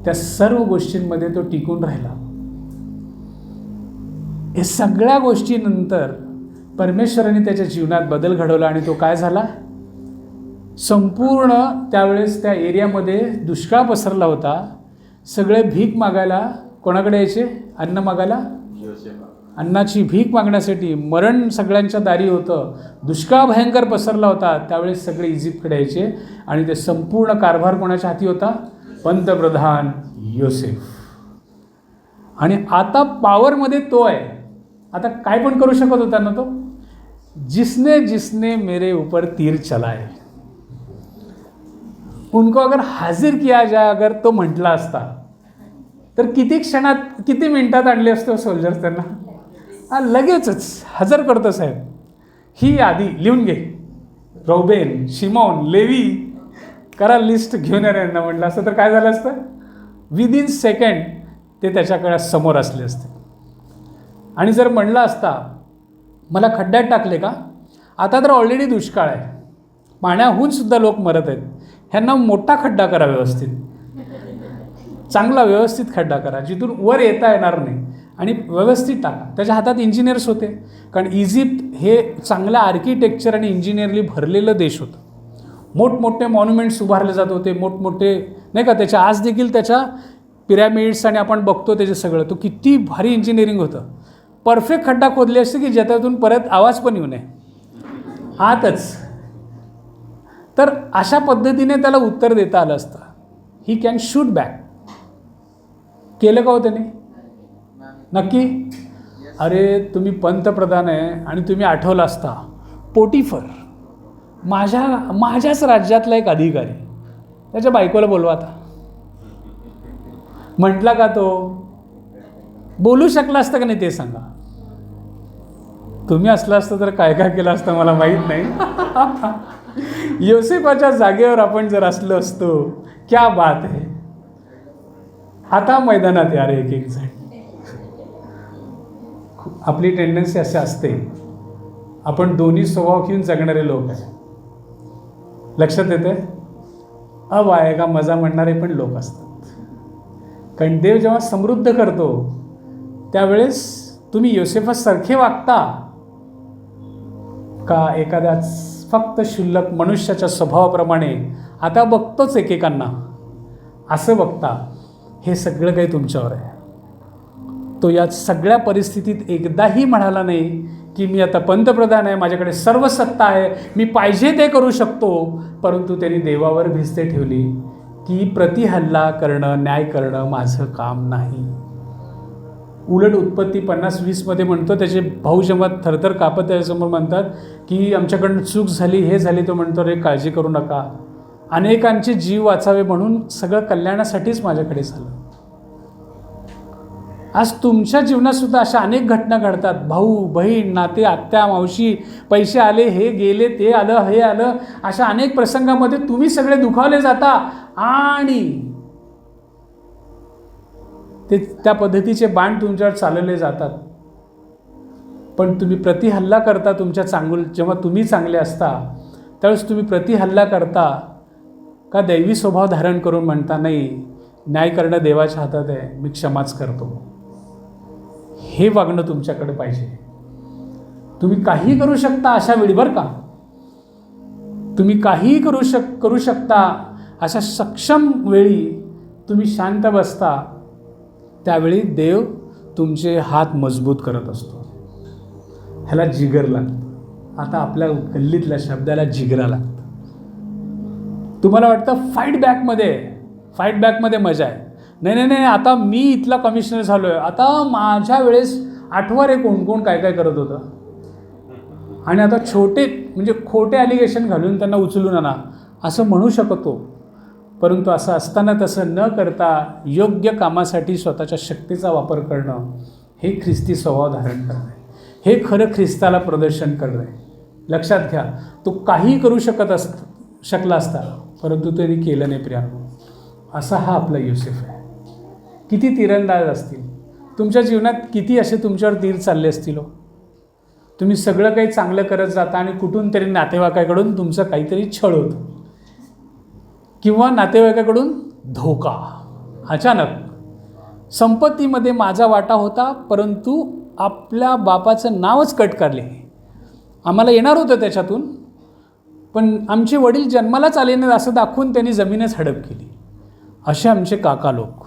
त्या सर्व गोष्टींमध्ये तो टिकून राहिला. हे सगळ्या गोष्टीनंतर परमेश्वराने त्याच्या जीवनात बदल घडवला आणि तो काय झाला? संपूर्ण त्यावेळेस त्या एरियामध्ये दुष्काळ पसरला होता. सगळे भीक मागायला कोणाकडे यायचे? अन्न मागायला. अन्नाची भीक मागण्यासाठी मरण सगळ्यांच्या दारी होतं. दुष्काळ भयंकर पसरला होता. त्यावेळेस सगळे इजिप्तकडे यायचे आणि ते संपूर्ण कारभार कोणाच्या हाती होता? पंतप्रधान योसेफ. आणि आता पॉवरमध्ये तो आहे. आता काय पण करू शकत होता ना तो. जिसने जिसने मेरे ऊपर तीर चलाए उनको अगर हाजिर किया जाए, अगर तो म्हटला असता तर किती क्षणात, किती मिनिटात आणले असते सोल्जर्स त्यांना. लगेचच हजर करतो साहेब. ही यादी लिहून घे, रौबेन, शिमोन, लेवी, करा लिस्ट घेऊन यांना म्हटलं असतं तर काय झालं असतं? विदिन सेकंड ते त्याच्याकडे समोर असले असते. आणि जर म्हणलं असता मला खड्ड्यात टाकले का, आता तर ऑलरेडी दुष्काळ आहे, पाण्याहून सुद्धा लोक मरत आहेत, ह्यांना मोठा खड्डा करा, व्यवस्थित चांगला व्यवस्थित खड्डा करा जिथून वर येता येणार नाही आणि व्यवस्थित टाका. त्याच्या हातात इंजिनियर्स होते. कारण इजिप्त हे चांगल्या आर्किटेक्चर आणि इंजिनिअरली भरलेलं देश होतं. मोठमोठे मॉन्युमेंट्स उभारले जात होते, मोठमोठे नाही का. त्याच्या आज देखील त्याच्या पिरॅमिड्स आणि आपण बघतो त्याचे सगळं, तो किती भारी इंजिनिअरिंग होतं. परफेक्ट खड्डा खोदले असते की ज्याच्यातून परत आवाज पण येऊ नये आतच. तर अशा पद्धतीने त्याला उत्तर देता आलं असतं. He can shoot back. केलं का हो त्याने? नक्की. अरे तुम्ही पंतप्रधान आहे आणि तुम्ही आठवला असता पोटिफर, माझ्याच राज्यातला एक अधिकारी, त्याच्या बायकोला बोलवा. आता म्हटला का तो? बोलू शकला असतं का नाही ते सांगा. तुम्ही असलं असतं तर काय काय केलं असतं मला माहीत नाही. योसेफाच्या जागेवर आपण जर असलो असतो, क्या बात आहे. आता मैदानात यार एक एक जण. आपली टेंडन्सी अशी असते, आपण दोन्ही स्वभाव घेऊन जगणारे लोक आहे. लक्षात येते? अब आएगा मजा म्हणणारे पण लोक असतात. कारण देव जेव्हा समृद्ध करतो त्यावेळेस तुम्ही योसेफासारखे वागता का एखाद्याच फक्त क्षुल्लक मनुष्याच्या स्वभावाप्रमाणे आता बघतोच एकेकांना असं बघता, हे सगळं काही तुमच्यावर आहे. तो या सगळ्या परिस्थितीत एकदाही म्हणाला नाही की मी आता पंतप्रधान आहे, माझ्याकडे सर्व सत्ता आहे, मी पाहिजे ते करू शकतो. परंतु त्यांनी देवावर भिस्ते ठेवली की प्रतिहल्ला करणं, न्याय करणं माझं काम नाही. उलट उत्पत्ती 50:20 म्हणतो, त्याचे भाऊ जेव्हा थरथर कापत त्याच्यासमोर म्हणतात की आमच्याकडून चूक झाली, हे झाली, तो म्हणतो रे काळजी करू नका, अनेकांचे जीव वाचावे म्हणून सगळं कल्याणासाठीच माझ्याकडे झालं. आज तुमच्या जीवनातसुद्धा अशा अनेक घटना घडतात. भाऊ बहीण नाते आत्या मावशी, पैसे आले हे गेले, ते आलं हे आलं, अशा अनेक प्रसंगामध्ये तुम्ही सगळे दुखावले जाता आणि ते त्या पद्धतीचे बाण तुमच्यावर चालवले जातात. पण तुम्ही प्रतिहल्ला करता तुमच्या जेव्हा तुम्ही चांगले असता त्यावेळेस तुम्ही प्रतिहल्ला करता का दैवी स्वभाव धारण करून म्हणता नाही, न्याय करणं देवाच्या हातात आहे, मी क्षमाच करतो. हे वागणं तुमच्याकडे पाहिजे. तुम्ही काही करू शकता अशा वेळी, बरं का, तुम्ही काही करू शकता अशा सक्षम वेळी तुम्ही शांत बसता, त्यावेळी देव तुमचे हात मजबूत करत असतो. ह्याला जिगर लागतं. आता आपल्या गल्लीतल्या शब्दाला जिगरा लागतं. तुम्हाला वाटतं फाईट बॅकमध्ये मजा आहे. नाही, आता मी इथला कमिशनर झालो आहे, आता माझ्या वेळेस आठवा रे कोण काय करत होतं. आणि आता खोटे ॲलिगेशन घालून त्यांना उचलून आणा असं म्हणू शकतो. परंतु असं असताना तसं न करता योग्य कामासाठी स्वतःच्या शक्तीचा वापर करणं, हे ख्रिस्ती स्वभाव धारण करणं आहे. हे खरं ख्रिस्ताला प्रदर्शन करणं आहे. लक्षात घ्या, तो काही करू शकला असता, परंतु त्यांनी केलं नाही प्रियांनो. असा हा आपला योसेफ आहे. किती तीरंदाज असतील तुमच्या जीवनात, किती असे तुमच्यावर तीर चालले असतील. तुम्ही सगळं काही चांगलं करत जाता आणि कुठून तरी नातेवाईकाकडून तुमचं काहीतरी छळ होतं किंवा नातेवाईकाकडून धोका. अचानक संपत्तीमध्ये माझा वाटा होता, परंतु आपल्या बापाचं नावच कट काढले. आम्हाला येणार होतं त्याच्यातून, पण आमचे वडील जन्मालाच आले नाही असं दाखवून त्यांनी जमीनच हडप केली. असे आमचे काका लोक,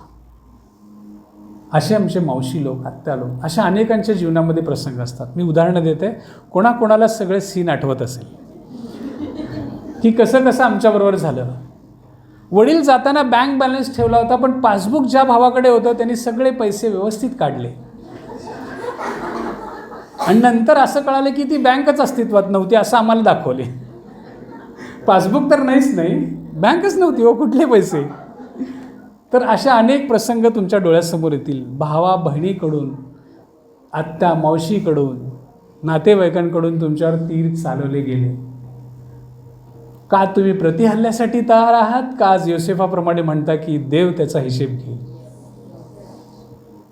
असे आमचे मावशी लोक, आत्या लोक, अशा अनेकांच्या जीवनामध्ये प्रसंग असतात. मी उदाहरणं देते. कोणाकोणाला सगळे सीन आठवत असेल की कसं आमच्याबरोबर झालं. वडील जाताना बँक बॅलन्स ठेवला होता, पण पासबुक ज्या भावाकडे होतं त्यांनी सगळे पैसे व्यवस्थित काढले. आणि नंतर असं कळालं की ती बँकच अस्तित्वात नव्हती असं आम्हाला दाखवले. पासबुक तर नाही, बँकच नव्हती हो, कुठले पैसे. तर अशा अनेक प्रसंग तुमच्या डोळ्यासमोर येतील. भावा बहिणीकडून, आत्या मावशीकडून, नातेवाईकांकडून तुमच्यावर तीर चालवले गेले. का तुम्ही प्रतिहल्ल्यासाठी तयार आहात, का आज योसेफाप्रमाणे म्हणता की देव त्याचा हिशेब घेईल?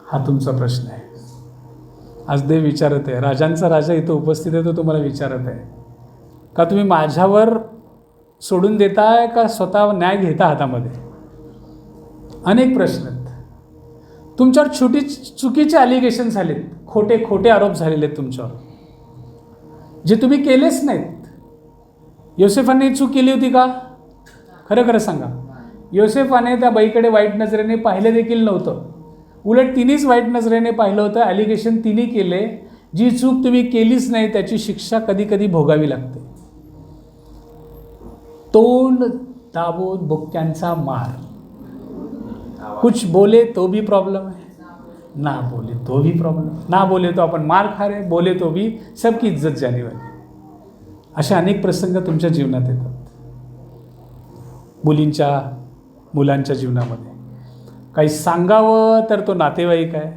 हा तुमचा प्रश्न आहे. आज देव विचारत आहे, राजांचा राजा इथं उपस्थित आहे, तो तुम्हाला विचारत आहे का तुम्ही माझ्यावर सोडून देताय का स्वतः न्याय घेता हातामध्ये? अनेक प्रश्न आहेत. तुमच्यावर चुकीचे ॲलिगेशन झालेत, खोटे आरोप झालेले आहेत तुमच्यावर, जे तुम्ही केलेच नाहीत. योसेफाने चूक केली होती का? खरं सांगा. योसेफाने त्या बाईकडे वाईट नजरेने पाहिलं देखील नव्हतं. उलट तिनेच वाईट नजरेने पाहिलं होतं. ॲलिगेशन तिने केले. जी चूक तुम्ही केलीच नाही त्याची शिक्षा कधी भोगावी लागते. तोंड दाबून बुक्क्यांचा मार. कुछ बोले तो भी प्रॉब्लम है, ना बोले तो भी प्रॉब्लम. ना बोले तो आपण मार खा रहे, बोले तो भी सबकी इज्जत जाने वाली. असे अनेक प्रसंग तुमच्या जीवनात येतात. मुलांच्या जीवनामध्ये काही सांगावं तर तो नातेवाईक आहे,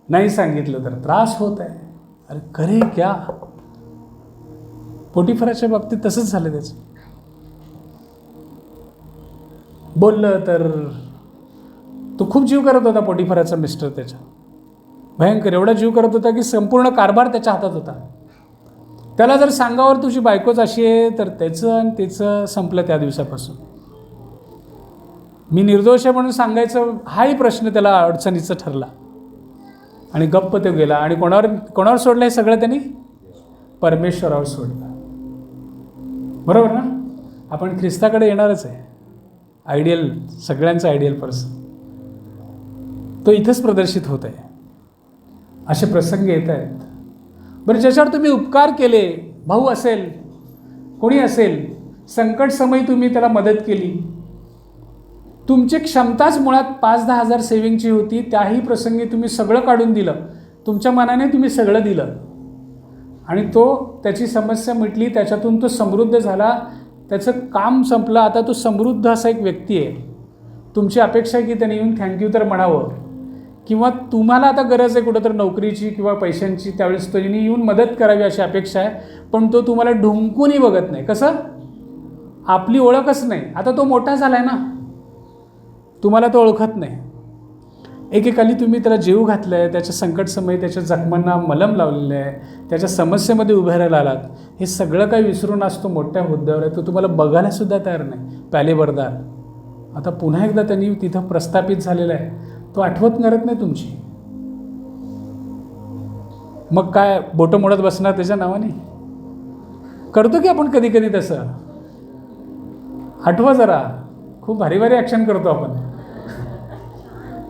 नाही सांगितलं तर त्रास होत आहे. अरे करे क्या? पोटिफराच्या बाबतीत तसंच झालं. त्याचं बोललं तर तो खूप जीव करत होता. पोटिफराचा मिस्टर त्याच्या भयंकर एवढा जीव करत होता की संपूर्ण कारभार त्याच्या हातात होता. त्याला जर सांगावर तुझी बायकोच अशी आहे तर त्याचं आणि त्याचं संपलं त्या दिवसापासून. मी निर्दोष आहे म्हणून सांगायचं हाही प्रश्न त्याला अडचणीचा ठरला आणि गप्प तो गेला. आणि कोणावर सोडलं हे सगळं त्यांनी? परमेश्वरावर सोडलं. बरोबर ना? आपण ख्रिस्ताकडे येणारच आहे. आयडियल, सगळ्यांचा आयडियल पर्सन तो इथंच प्रदर्शित होत आहे. असे प्रसंग येत आहेत. बरं, ज्याच्यावर तुम्ही उपकार केले, भाऊ असेल, कोणी असेल, संकट समयी तुम्ही त्याला मदत केली, तुमची क्षमताच मुळात 5-10 हजार सेविंगची होती, त्याही प्रसंगी तुम्ही सगळं काढून दिलं. तुमच्या मनाने तुम्ही सगळं दिलं आणि तो त्याची समस्या मिटली, त्याच्यातून तो समृद्ध झाला, त्याचं काम संपलं. आता तो समृद्ध असा एक व्यक्ती आहे. तुमची अपेक्षा आहे की त्याने येऊन थँक्यू तर म्हणावं, किंवा तुम्हाला आता गरज आहे कुठं तर नोकरीची किंवा पैशांची, त्यावेळेस त्यांनी येऊन मदत करावी अशी अपेक्षा आहे. पण तो तुम्हाला ढुंकूनही बघत नाही. कसं? आपली ओळखच नाही. आता तो मोठा झाला आहे ना, तुम्हाला तो ओळखत नाही. एकेकाली तुम्ही त्याला जीव घातला आहे, त्याच्या संकट समयी त्याच्या जखमांना मलम लावलेलं आहे, त्याच्या समस्येमध्ये उभे राहायला आलात. हे सगळं काही विसरून आज तो मोठ्या हुद्द्यावर आहे. तो तुम्हाला बघायलासुद्धा तयार नाही. पॅलेबरदार आता पुन्हा एकदा त्यांनी तिथं प्रस्थापित झालेला आहे. तो आठवत करत नाही तुमची. मग काय बोटं मोडत बसणार त्याच्या नावाने? करतो की आपण कधी कधी तसं. आठवा जरा, खूप भारी भारी ॲक्शन करतो आपण.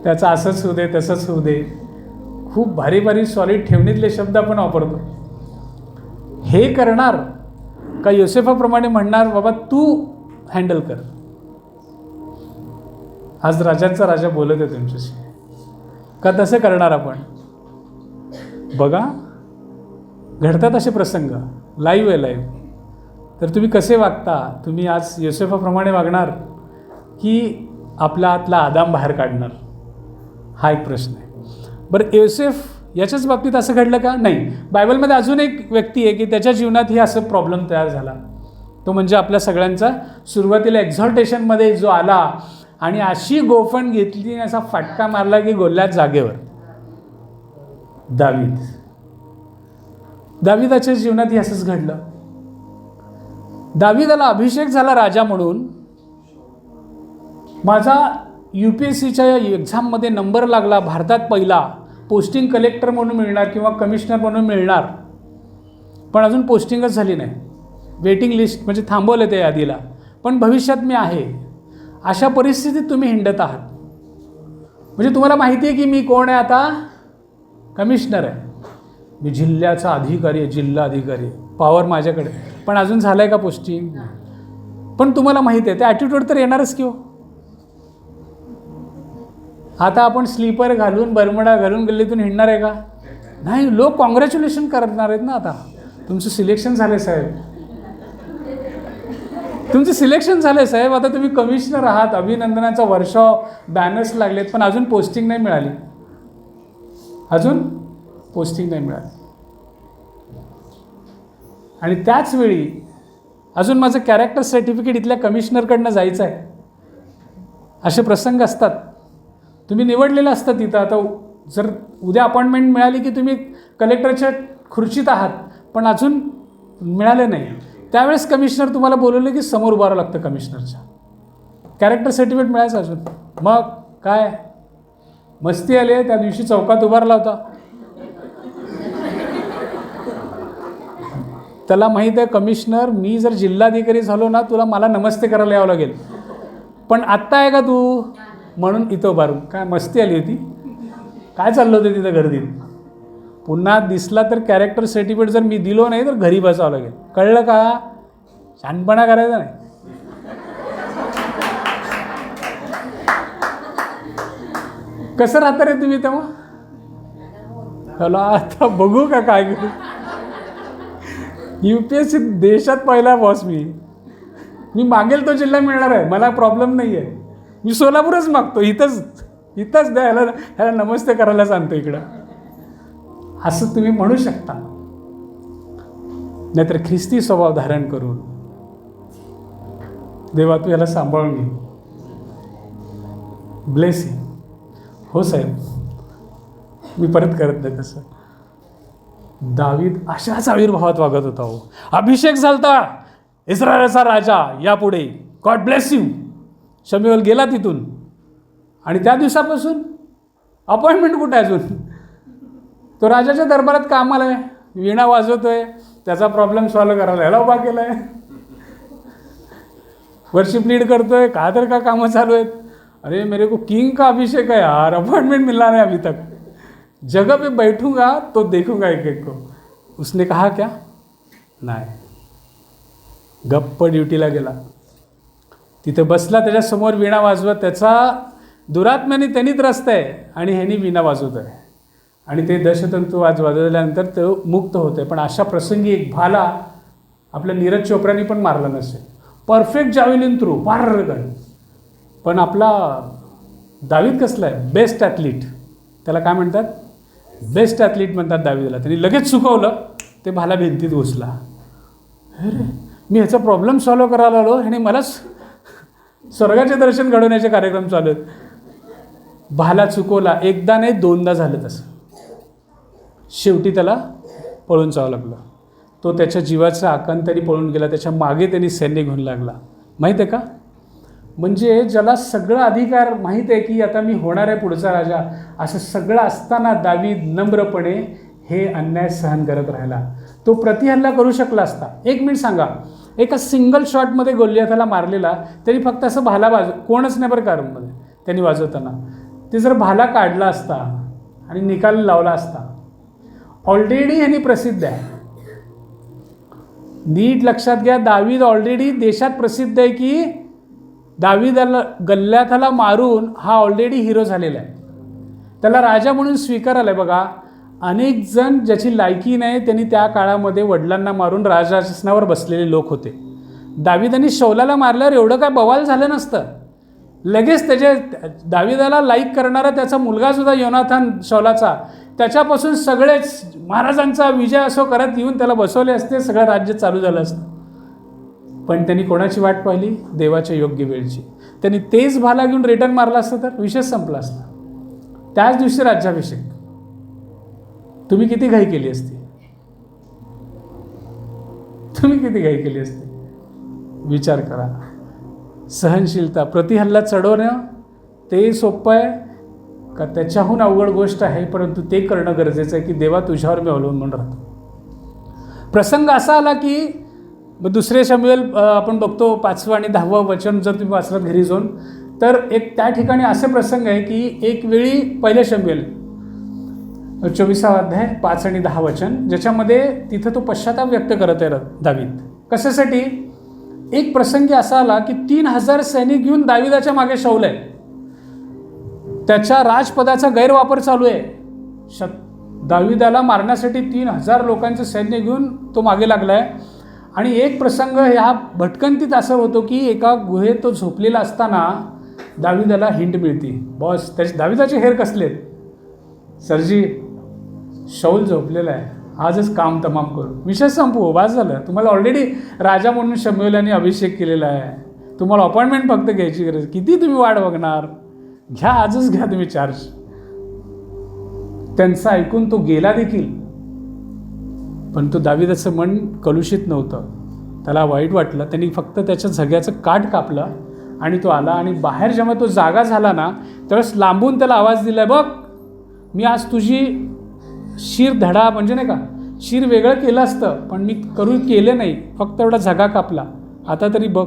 त्याचं असंच होऊ दे, तसंच होऊ दे, खूप भारी भारी सॉलिड ठेवणीतले शब्द आपण वापरतो. हे करणार का योसेफाप्रमाणे म्हणणार बाबा तू हँडल कर? आज राजांचा राजा बोलत आहे तुमच्याशी. का तसं करणार आपण? बघा, घडतात असे प्रसंग, लाईव्ह आहे लाईव्ह. तर तुम्ही कसे वागता? तुम्ही आज योसेफाप्रमाणे वागणार की आपला आतला आदाम बाहेर काढणार? हा एक प्रश्न आहे. बरं, योसेफ याच्याच बाबतीत असं घडलं का? नाही. बायबलमध्ये अजून एक व्यक्ती आहे की त्याच्या जीवनातही असं प्रॉब्लेम तयार झाला. तो म्हणजे आपल्या सगळ्यांचा सुरुवातीला एक्झॉल्टेशनमध्ये जो आला आणि अशी गोफण घेतली आणि असा फटका मारला की गोल्यात जागेवर. दाविदाच्या जीवनातही असंच घडलं. दाविदाला अभिषेक झाला राजा म्हणून. माझा UPSCच्या एक्झाममध्ये नंबर लागला, भारतात पहिला, पोस्टिंग कलेक्टर म्हणून मिळणार किंवा कमिशनर म्हणून मिळणार, पण अजून पोस्टिंगच झाली नाही. वेटिंग लिस्ट म्हणजे थांबवलं त्या यादीला, पण भविष्यात मी आहे. अशा परिस्थितीत तुम्ही हिंडत आहात. म्हणजे तुम्हाला माहिती आहे की मी कोण आहे आता? कमिशनर आहे, मी जिल्ह्याचा अधिकारी आहे, जिल्हा अधिकारी, पॉवर माझ्याकडे, पण अजून झालं आहे का पोस्टिंग? पण तुम्हाला माहिती आहे ते ॲटिट्यूड तर येणारच की हो. आता आपण स्लीपर घालून, बरमुडा घालून गल्लीतून हिंडणार आहे का? नाही. लोक कॉंग्रॅच्युलेशन करणार आहेत ना. आता तुमचं सिलेक्शन झालं साहेब, तुमचं सिलेक्शन झालं साहेब, आता तुम्ही कमिशनर आहात, अभिनंदनाचा वर्षाव, बॅनर्स लागलेत, पण अजून पोस्टिंग नाही मिळाली. अजून पोस्टिंग नाही मिळाली. आणि त्याच वेळी अजून माझं कॅरेक्टर सर्टिफिकेट इथल्या कमिशनरकडनं जायचं आहे. असे प्रसंग असतात. तुम्ही निवडलेलं असतं तिथं. आता जर उद्या अपॉइंटमेंट मिळाली की तुम्ही कलेक्टरच्या खुर्चीत आहात, पण अजून मिळालं नाही. त्यावेळेस कमिशनर तुम्हाला बोलवलं की समोर उभारावं लागतं कमिशनरच्या. कॅरेक्टर सर्टिफिकेट मिळायचं अजून. मग काय मस्ती आली आहे? त्या दिवशी चौकात उभारला होता. त्याला माहीत आहे कमिशनर, मी जर जिल्हाधिकारी झालो ना, मला नमस्ते करायला यावं लागेल, पण आत्ता आहे का तू? म्हणून इथं उभारून. काय मस्ती आली होती? काय चाललं होतं तिथं गर्दीत? पुन्हा दिसला तर कॅरेक्टर सर्टिफिकेट जर मी दिलो नाही तर घरी बसावं लागेल. कळलं का? शहाणपणा करायचा नाही. कसं राहता रे तुम्ही तेव्हा? चला आता बघू का काय करू. UPSC देशात पहिला बॉस मी मागेल तो जिल्हा मिळणार आहे, मला प्रॉब्लेम नाही आहे. मी सोलापूरच मागतो, इथंच द्या, ह्याला नमस्ते करायला सांगतो इकडं, असं तुम्ही म्हणू शकता. नाहीतर ख्रिस्ती स्वभाव धारण करून देवा तू याला सांभाळून घे, ब्लेसिंग. हो साहेब, मी परत करत नाही तसं. दावीद अशाच आविर्भावात वागत होता. हो, अभिषेक झालता इस्रायलचा राजा, यापुढे गॉड ब्लेस यू, शम्युएल गेला तिथून आणि त्या दिवसापासून अपॉइंटमेंट कुठे आहे अजून? तो राजाच्या दरबारात कामाला आहे, वीणा वाजवतोय, त्याचा प्रॉब्लेम सॉल्व्ह करायला ह्याला उभा केला आहे, वर्शिप लीड करतोय, का तर का कामं चालू आहेत. अरे मेरे को किंग का अभिषेक है यार, अपॉइंटमेंट मिला नहीं अभी तक, जगह पे बैठूंगा तो देखूंगा एक एक को. उसने कहा क्या? नाही, गप्प ड्युटीला गेला. तिथे बसला, त्याच्यासमोर वीणा वाजवत, त्याचा दुरात्म्याने त्यांनी त्रस्त आहे आणि ह्यांनी वीणा वाजवत आहे आणि ते दशतंतू वाजवल्यानंतर तो मुक्त होते. पण अशा प्रसंगी एक भाला आपल्या नीरज चोप्रानी पण मारला नसेल, परफेक्ट जावेलिन थ्रू, पारगण. पण आपला दावीद कसला आहे? Best athlete. त्याला काय म्हणतात? बेस्ट ॲथलीट म्हणतात दावीदला. त्यांनी लगेच चुकवलं, ते भाला भिंतीत घुसला. अरे मी ह्याचा प्रॉब्लेम सॉल्व्ह करायला आलो, ह्याने मलाच स्वर्गाचे दर्शन घडवण्याचे कार्यक्रम चालू आहेत. भाला चुकवला, एकदा नाही दोनदा झालं तसं. शेवटी त्याला पळून जावं लागलं. तो त्याच्या जीवाचा आकांताने पळून गेला, त्याच्या मागे त्यांनी सैन्य घेऊन लागला. माहीत आहे का? म्हणजे ज्याला सगळं अधिकार माहीत आहे की आता मी होणार आहे पुढचा राजा, असं सगळं असताना दावीद नम्रपणे हे अन्याय सहन करत राहिला. तो प्रतिहल्ला करू शकला असता. एक मिनिट सांगा, एका सिंगल शॉटमध्ये गोलियाथाला मारलेला, तरी फक्त असं भाला कोणच नाही बरं का रूममध्ये त्यांनी वाजवताना. ते जर भाला काढला असता आणि निकाल लावला असता, ऑलरेडी ह्यांनी प्रसिद्ध आहे. नीट लक्षात घ्या, दावीद ऑलरेडी देशात प्रसिद्ध आहे की दावीदाला गल्ल्याथाला मारून हा ऑलरेडी हिरो झालेला आहे. त्याला राजा म्हणून स्वीकार आला आहे. बघा, अनेक जण ज्याची लायकी नाही त्यांनी त्या काळामध्ये वडिलांना मारून राजासनावर बसलेले लोक होते. दावीदांनी शौलाला मारल्यावर एवढं काय बवाल झालं नसतं. लगेच दावीदाला लाईक करणारा त्याचा मुलगासुद्धा योनाथान शौलाचा, त्याच्यापासून सगळेच महाराजांचा विजय असो करत येऊन त्याला बसवले असते, सगळं राज्य चालू झालं असतं. पण त्यांनी कोणाची वाट पाहिली? देवाच्या योग्य वेळची. त्यांनी तेच भाला घेऊन रिटर्न मारला असतं तर विषय संपला असता. त्याच दिवशी राज्याभिषेक. तुम्ही किती घाई केली असती? तुम्ही किती घाई केली असती? विचार करा. सहनशीलता, प्रतिहल्ला चढवणं ते सोपं आहे का त्याच्याहून अवघड गोष्ट आहे, परंतु ते करणं गरजेचं आहे की देवा तुझ्यावर मी अवलंबून राहतो. प्रसंग असा आला की दुसरे शम्युएल आपण बघतो 5वं आणि 10वं वचन जर तुम्ही वाचलात घरी जाऊन, तर एक त्या ठिकाणी असे प्रसंग आहे की एक वेळी पहिले शम्युएल 24वा अध्याय 5 आणि 10 वचन, ज्याच्यामध्ये तिथं तो पश्चाताप व्यक्त करत आहे दावीद. कशासाठी? एक प्रसंगी असा आला की 3000 सैनिक घेऊन दावीदाच्या मागे शौल आहे. त्याच्या राजपदाचा गैरवापर चालू आहे. दावीदाला मारण्यासाठी 3000 लोकांचं सैन्य घेऊन तो मागे लागला आहे. आणि एक प्रसंग ह्या भटकंतीत असं होतो की एका गुहेत तो झोपलेला असताना दावीदाला हिंट मिळते. बॉस, दावीदाचे हेर कसलेत? सरजी, शौल झोपलेला आहे, आजच काम तमाम करू, विषय संपवू, वाज झालं. तुम्हाला ऑलरेडी राजा म्हणून शम्युएलाने अभिषेक केलेला आहे, तुम्हाला अपॉइंटमेंट फक्त घ्यायची गरज. किती तुम्ही वाट बघणार? घ्या, आजच घ्या तुम्ही चार्ज. त्यांचं ऐकून तो गेला देखील, पण तो दावीदाचं मन कलुषित नव्हतं. त्याला वाईट वाटलं. त्यांनी फक्त त्याच्या झग्याचं काठ कापलं आणि तो आला. आणि बाहेर जेव्हा तो जागा झाला ना, त्यावेळेस लांबून त्याला आवाज दिला, बघ मी आज तुझी शिर धडा, म्हणजे नाही का, शिर वेगळं केलं असतं, पण मी केलं नाही, फक्त एवढा झगा कापला, आता तरी बघ.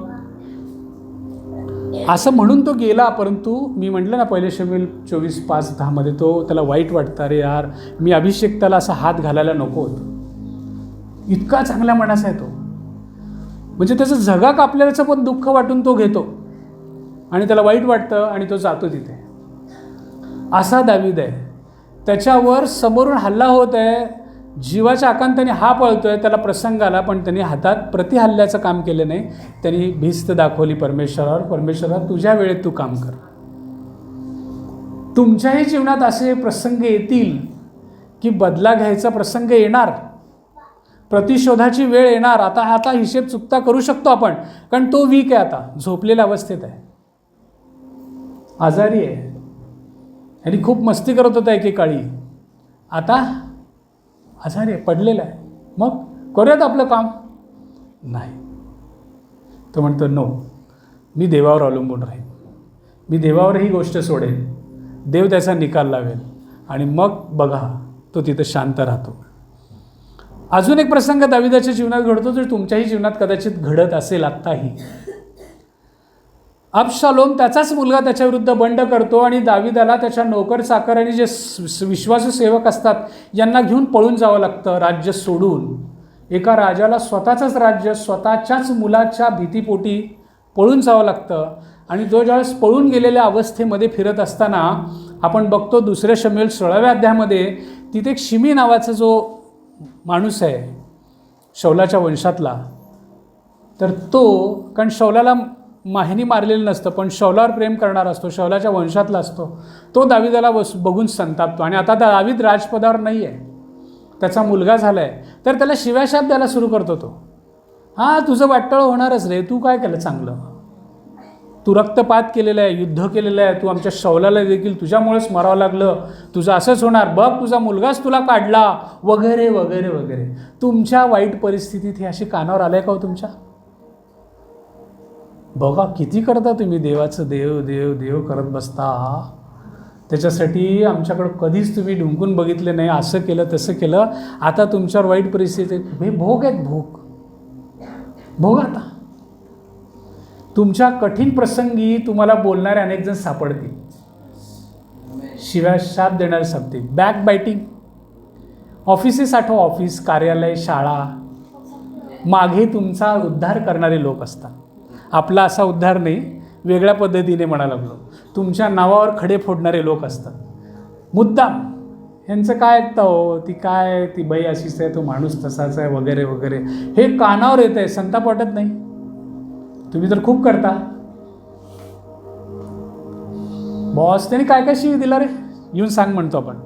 असं म्हणून तो गेला. परंतु मी म्हटलं ना पहिले शम्युएल 24:5-10 तो त्याला वाईट वाटतं, अरे यार मी अभिषेक त्याला असा हात घालायला नको होतो. इतका चांगल्या मनाचा आहे तो. म्हणजे त्याचं झगा कापल्याचं पण दुःख वाटून तो घेतो आणि त्याला वाईट वाटतं आणि तो जातो तिथे. असा दावीद आहे. त्याच्यावर समोरून हल्ला होत आहे, जीवाच्या आकांताने हा पळतोय, त्याला प्रसंग आला, पण त्यांनी हातात प्रतिहल्ल्याचं काम केलं नाही. त्यांनी भिस्त दाखवली परमेश्वरावर. परमेश्वरा, तुझ्या वेळेत तू काम कर. तुमच्याही जीवनात असे प्रसंग येतील की बदला घ्यायचा प्रसंग येणार, प्रतिशोधाची वेळ येणार. आता हिशेब चुकता करू शकतो आपण, कारण तो वीक आहे, आता झोपलेल्या अवस्थेत आहे, आजारी आहे, आणि खूप मस्ती करत होता एकेकाळी, आता आजारी आहे, पडलेला आहे. मग करूयात आपलं काम? नाही. तो म्हणतो नो, मी देवावर अवलंबून राहीन. मी देवावर ही गोष्ट सोडेन, देव त्याचा निकाल लावेल आणि मग बघा तो तिथं शांत राहतो. अजून एक प्रसंग दाविदाच्या जीवनात घडतो जो तुमच्याही जीवनात कदाचित घडत असेल आत्ताही. अबशालोम त्याचाच मुलगा त्याच्याविरुद्ध बंड करतो आणि दाविदाला त्याच्या नोकर चाकर आणि जे विश्वासू सेवक असतात यांना घेऊन पळून जावं लागतं राज्य सोडून. एका राजाला स्वतःचंच राज्य स्वतःच्याच मुलाच्या भीतीपोटी पळून जावं लागतं. आणि तो ज्यावेळेस पळून गेलेल्या अवस्थेमध्ये फिरत असताना आपण बघतो 2 शमूएल 16व्या अध्यायामध्ये तिथे एक शिमी नावाचा जो माणूस आहे शौलाच्या वंशातला, तर तो, कारण शौलाला माहिनी मारलेलं नसतं पण शौलावर प्रेम करणारा असतो, शौलाच्या वंशातला असतो, तो दाविदाला बघून संतापतो. आणि आता दावीद राजपदावर नाही आहे, त्याचा मुलगा झाला आहे, तर त्याला शिव्याशाप द्यायला सुरू करतो तो. हां, तुझं वाटोळं होणारच रे, तू काय केलं चांगलं, तू रक्तपात केलेला आहे, युद्ध केलेलं आहे, तू आमच्या शौलाला देखील तुझ्यामुळेच मरावं लागलं, तुझं असंच होणार, बघ तुझा मुलगाच तुला काढला, वगैरे वगैरे वगैरे. तुमच्या वाईट परिस्थितीत हे अशी कानावर आलंय का हो तुमच्या? बघा किती करता तुम्ही देवाचं देव देव देव करत बसता. त्याच्यासाठी आमच्याकडं कधीच तुम्ही ढुंकून बघितले नाही, असं केलं तसं केलं. आता तुमच्यावर वाईट परिस्थिती, हे भोग आहेत, भोग आता. तुमच्या कठीण प्रसंगी तुम्हाला बोलणारे अनेक जण सापडतील, शिव्या शाप देणारे सापडतील, बॅक बायटिंग. ऑफिसेस आठव, ऑफिस, कार्यालय, शाळा, मागे तुमचा उद्धार करणारे लोक असतात. आपला असा उद्धार नाही, वेगळ्या पद्धतीने म्हणा लागलो, तुमच्या नावावर खडे फोडणारे लोक असतात मुद्दाम. यांचं काय ऐकता हो, ती काय, ती बाई अशीच आहे, तो माणूस तसाच आहे, वगैरे वगैरे. हे कानावर येत आहे, संताप वाटत नाही? तुम्ही तर खूप करता. बॉस त्याने काय काय शिवी दिला रे, येऊन सांग म्हणतो आपण.